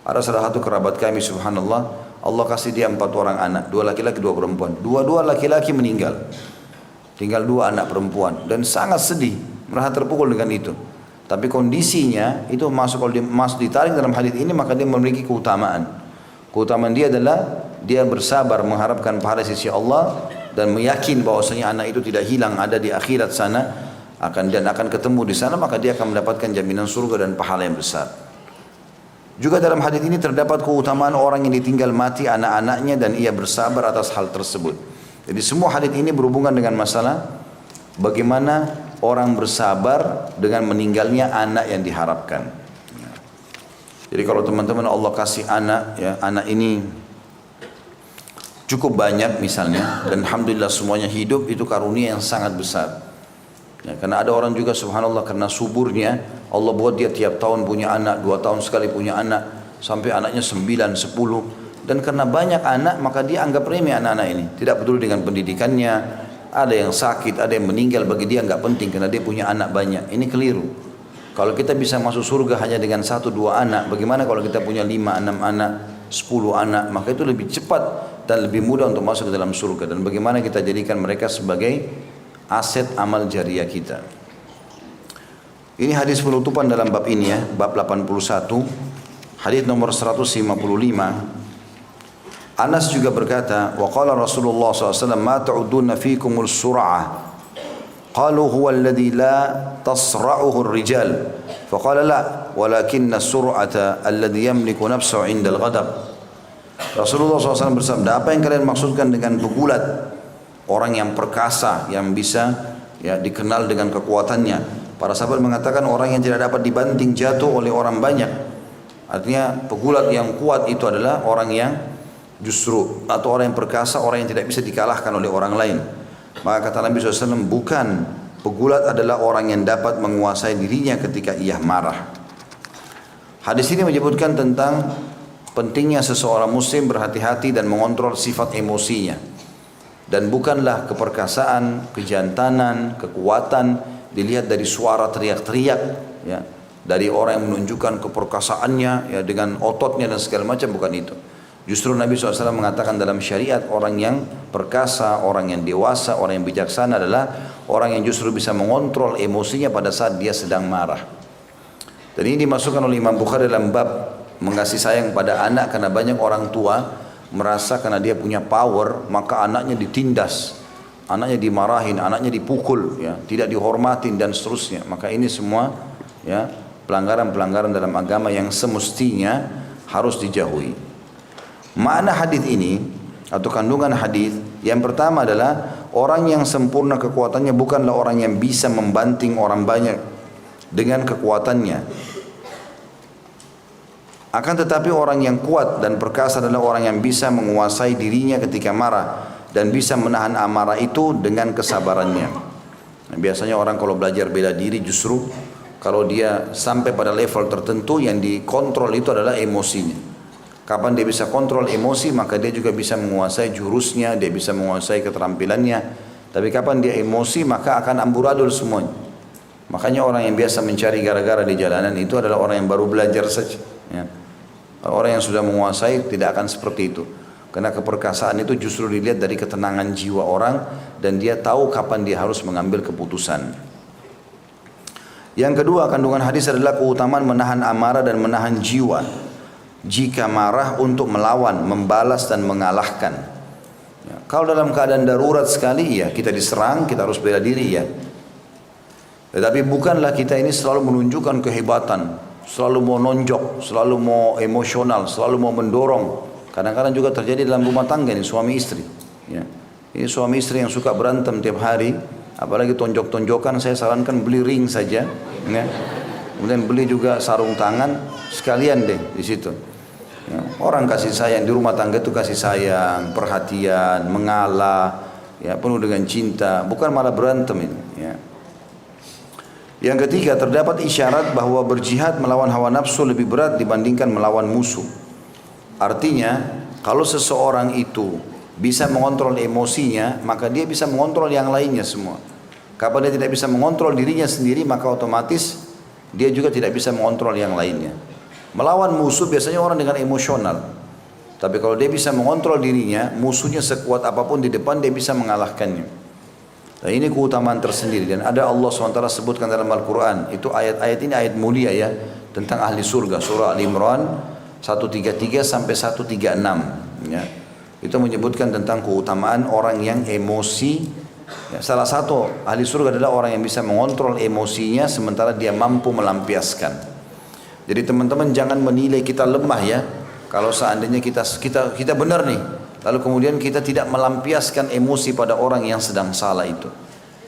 Ada salah satu kerabat kami, subhanallah, Allah kasih dia 4 orang anak, 2 laki-laki 2 perempuan. 2 laki-laki meninggal, tinggal 2 anak perempuan, dan sangat sedih, merasa terpukul dengan itu. Tapi kondisinya itu kalau dia masuk ditarik dalam hadis ini, maka dia memiliki keutamaan. Keutamaan dia adalah dia bersabar mengharapkan pahala sisi Allah dan meyakin bahwasanya anak itu tidak hilang, ada di akhirat sana, akan ketemu di sana, maka dia akan mendapatkan jaminan surga dan pahala yang besar. Juga dalam hadis ini terdapat keutamaan orang yang ditinggal mati anak-anaknya dan ia bersabar atas hal tersebut. Jadi semua hadis ini berhubungan dengan masalah bagaimana orang bersabar dengan meninggalnya anak yang diharapkan. Jadi kalau teman-teman Allah kasih anak, ya, anak ini cukup banyak misalnya, dan alhamdulillah semuanya hidup, itu karunia yang sangat besar. Ya, karena ada orang juga subhanallah karena suburnya Allah buat dia tiap tahun punya anak, 2 tahun sekali punya anak, sampai anaknya 9, 10. Dan karena banyak anak maka dia anggap remeh anak-anak ini, tidak peduli dengan pendidikannya. Ada yang sakit, ada yang meninggal, bagi dia enggak penting karena dia punya anak banyak. Ini keliru. Kalau kita bisa masuk surga hanya dengan 1-2 anak, bagaimana kalau kita punya 5-6 anak, 10 anak? Maka itu lebih cepat dan lebih mudah untuk masuk ke dalam surga. Dan bagaimana kita jadikan mereka sebagai aset amal jariah kita. Ini hadis penutupan dalam bab ini, ya, bab 81, hadis nomor 155. Anas juga berkata, wa qala Rasulullah SAW, ma ta'uduna fikumul sur'ah. Qalu huwa alladhi la tasra'uhu ar-rijal. Faqala la, walakinna sur'ata alladhi yamliku nafsahu 'inda al-ghadab. Rasulullah SAW bersabda, apa yang kalian maksudkan dengan pegulat? Orang yang perkasa, yang bisa ya dikenal dengan kekuatannya. Para sahabat mengatakan orang yang tidak dapat dibanting, jatuh oleh orang banyak. Artinya pegulat yang kuat itu adalah orang yang justru, atau orang yang perkasa, orang yang tidak bisa dikalahkan oleh orang lain. Maka kata Nabi SAW, bukan, pegulat adalah orang yang dapat menguasai dirinya ketika ia marah. Hadis ini menyebutkan tentang pentingnya seseorang muslim berhati-hati dan mengontrol sifat emosinya. Dan bukanlah keperkasaan, kejantanan, kekuatan dilihat dari suara teriak-teriak, ya, dari orang yang menunjukkan keperkasaannya ya, dengan ototnya dan segala macam, bukan itu. Justru Nabi SAW mengatakan dalam syariat, orang yang perkasa, orang yang dewasa, orang yang bijaksana adalah orang yang justru bisa mengontrol emosinya pada saat dia sedang marah. Dan ini dimasukkan oleh Imam Bukhari dalam bab mengasih sayang pada anak, karena banyak orang tua merasa karena dia punya power maka anaknya ditindas, anaknya dimarahin, anaknya dipukul, ya, tidak dihormatin dan seterusnya. Maka ini semua ya pelanggaran-pelanggaran dalam agama yang semestinya harus dijauhi. Makna hadis ini atau kandungan hadis yang pertama adalah orang yang sempurna kekuatannya bukanlah orang yang bisa membanting orang banyak dengan kekuatannya. Akan tetapi orang yang kuat dan perkasa adalah orang yang bisa menguasai dirinya ketika marah dan bisa menahan amarah itu dengan kesabarannya. Nah, biasanya orang kalau belajar bela diri justru kalau dia sampai pada level tertentu yang dikontrol itu adalah emosinya. Kapan dia bisa kontrol emosi maka dia juga bisa menguasai jurusnya, dia bisa menguasai keterampilannya. Tapi kapan dia emosi maka akan amburadul semuanya. Makanya orang yang biasa mencari gara-gara di jalanan itu adalah orang yang baru belajar saja. Ya. Orang yang sudah menguasai tidak akan seperti itu. Karena keperkasaan itu justru dilihat dari ketenangan jiwa orang dan dia tahu kapan dia harus mengambil keputusan. Yang kedua, kandungan hadis adalah keutamaan menahan amarah dan menahan jiwa. Jika marah untuk melawan, membalas dan mengalahkan. Ya, kalau dalam keadaan darurat sekali ya kita diserang, kita harus bela diri ya. Tetapi bukanlah kita ini selalu menunjukkan kehebatan, selalu mau nonjok, selalu mau emosional, selalu mau mendorong. Kadang-kadang juga terjadi dalam rumah tangga ini suami istri. Ya. Ini suami istri yang suka berantem tiap hari, apalagi tonjok-tonjokan, saya sarankan beli ring saja. Ya. Kemudian beli juga sarung tangan, sekalian deh di situ. Ya. Orang kasih sayang di rumah tangga itu kasih sayang, perhatian, mengalah, ya, penuh dengan cinta, bukan malah berantem ini. Ya. Yang ketiga, terdapat isyarat bahwa berjihad melawan hawa nafsu lebih berat dibandingkan melawan musuh. Artinya, kalau seseorang itu bisa mengontrol emosinya, maka dia bisa mengontrol yang lainnya semua. Kapan dia tidak bisa mengontrol dirinya sendiri, maka otomatis dia juga tidak bisa mengontrol yang lainnya. Melawan musuh biasanya orang dengan emosional. Tapi kalau dia bisa mengontrol dirinya, musuhnya sekuat apapun di depan dia bisa mengalahkannya. Nah, ini keutamaan tersendiri dan ada Allah SWT sebutkan dalam Al-Quran. Itu ayat-ayat ini ayat mulia ya, tentang ahli surga. Surah Al-Imran 133 sampai 136 ya. Itu menyebutkan tentang keutamaan orang yang emosi ya. Salah satu ahli surga adalah orang yang bisa mengontrol emosinya sementara dia mampu melampiaskan. Jadi teman-teman jangan menilai kita lemah ya. Kalau seandainya kita benar nih, lalu kemudian kita tidak melampiaskan emosi pada orang yang sedang salah itu.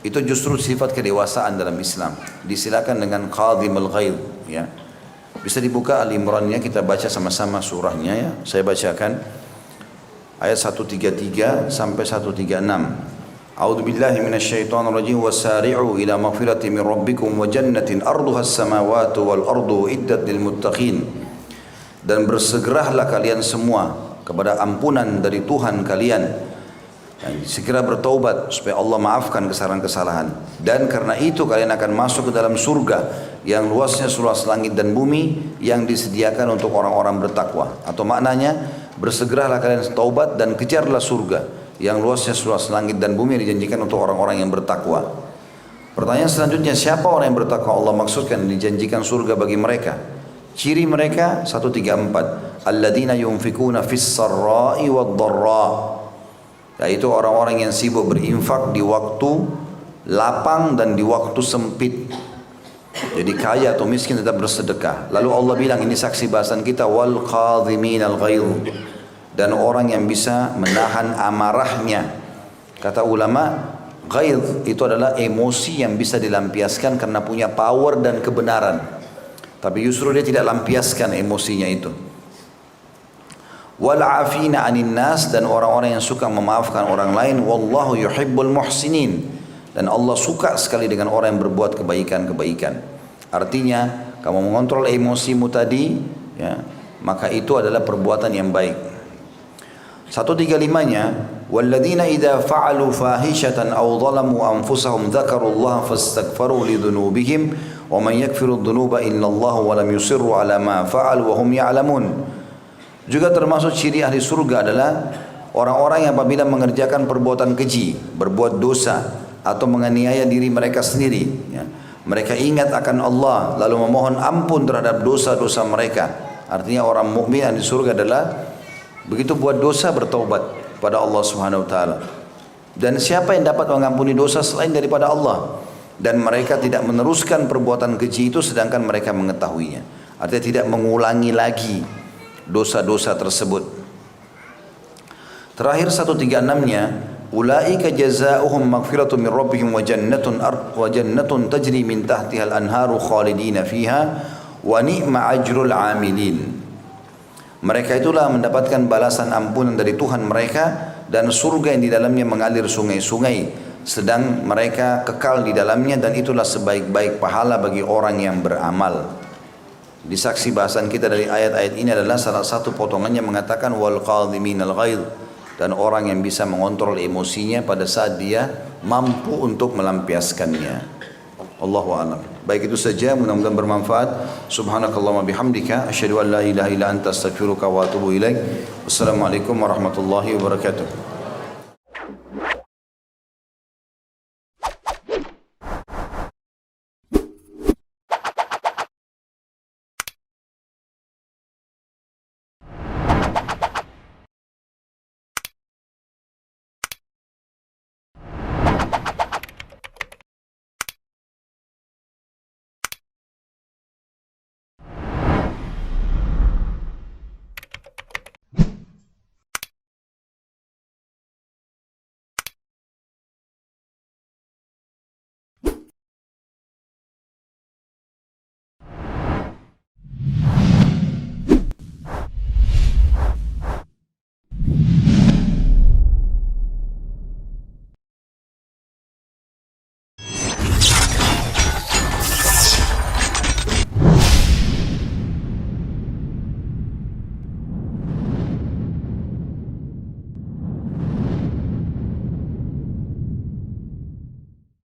Itu justru sifat kedewasaan dalam Islam. Disilakan dengan qadhimul ghaidh ya. Bisa dibuka Al-Imran-nya, kita baca sama-sama surahnya ya. Saya bacakan ayat 133 sampai 136. A'udzu billahi minasyaitonir rajim, wasari'u ila maghfiratin min rabbikum wa jannatin arduha as-samawati wal ardu iddat lil muttaqin. Dan bersegeralah kalian semua kepada ampunan dari Tuhan kalian. Dan segera bertaubat supaya Allah maafkan kesalahan-kesalahan. Dan karena itu kalian akan masuk ke dalam surga yang luasnya seluas langit dan bumi yang disediakan untuk orang-orang bertakwa. Atau maknanya, bersegeralah kalian taubat dan kejarlah surga yang luasnya seluas langit dan bumi yang dijanjikan untuk orang-orang yang bertakwa. Pertanyaan selanjutnya, siapa orang yang bertakwa? Allah maksudkan dijanjikan surga bagi mereka. Ciri mereka 134, alladzina yunfikuna fis sarra'i wad dharra, yaitu orang-orang yang sibuk berinfak di waktu lapang dan di waktu sempit. Jadi kaya atau miskin tetap bersedekah. Lalu Allah bilang, ini saksi bahasan kita, wal qadhiminal ghaidh, dan orang yang bisa menahan amarahnya. Kata ulama, ghaidh itu adalah emosi yang bisa dilampiaskan karena punya power dan kebenaran. Tapi justru dia tidak lampiaskan emosinya itu. Wal afina 'anil nas, dan orang-orang yang suka memaafkan orang lain. Wallahu yuhibbul muhsinin, dan Allah suka sekali dengan orang yang berbuat kebaikan-kebaikan. Artinya, kamu mengontrol emosimu tadi, ya, maka itu adalah perbuatan yang baik. 135-nya, walladzina idza fa'alu fahishatan aw dhalamu anfusahum dzakarullaha fastaghfaru lidzunubihim wa man yaghfiru dzunuba illallah wa lam yusirru ala ma fa'alu wa hum ya'lamun. Juga termasuk ciri ahli surga adalah orang-orang yang apabila mengerjakan perbuatan keji, berbuat dosa atau menganiaya diri mereka sendiri, ya, mereka ingat akan Allah lalu memohon ampun terhadap dosa-dosa mereka. Artinya orang mukmin di surga adalah begitu buat dosa bertaubat pada Allah Subhanahu wa taala. Dan siapa yang dapat mengampuni dosa selain daripada Allah? Dan mereka tidak meneruskan perbuatan keji itu sedangkan mereka mengetahuinya. Artinya tidak mengulangi lagi dosa-dosa tersebut. Terakhir 136-nya, ulaika jazaohum maghfiratun min rabbihim wa jannatun tajri min tahtiha al-anharu khalidina fiha wa ni'ma ajrul 'amilin. Mereka itulah mendapatkan balasan ampunan dari Tuhan mereka dan surga yang di dalamnya mengalir sungai-sungai, sedang mereka kekal di dalamnya, dan itulah sebaik-baik pahala bagi orang yang beramal. Di saksi bahasan kita dari ayat-ayat ini adalah salah satu potongannya mengatakan wal qadhiminal ghaidh, dan orang yang bisa mengontrol emosinya pada saat dia mampu untuk melampiaskannya. Allahu a'lam. Baik, itu saja, mudah-mudahan bermanfaat. Subhanakallahumma bihamdika asyhadu an la ilaha illa anta astaghfiruka wa atubu ilaik. Wassalamualaikum warahmatullahi wabarakatuh.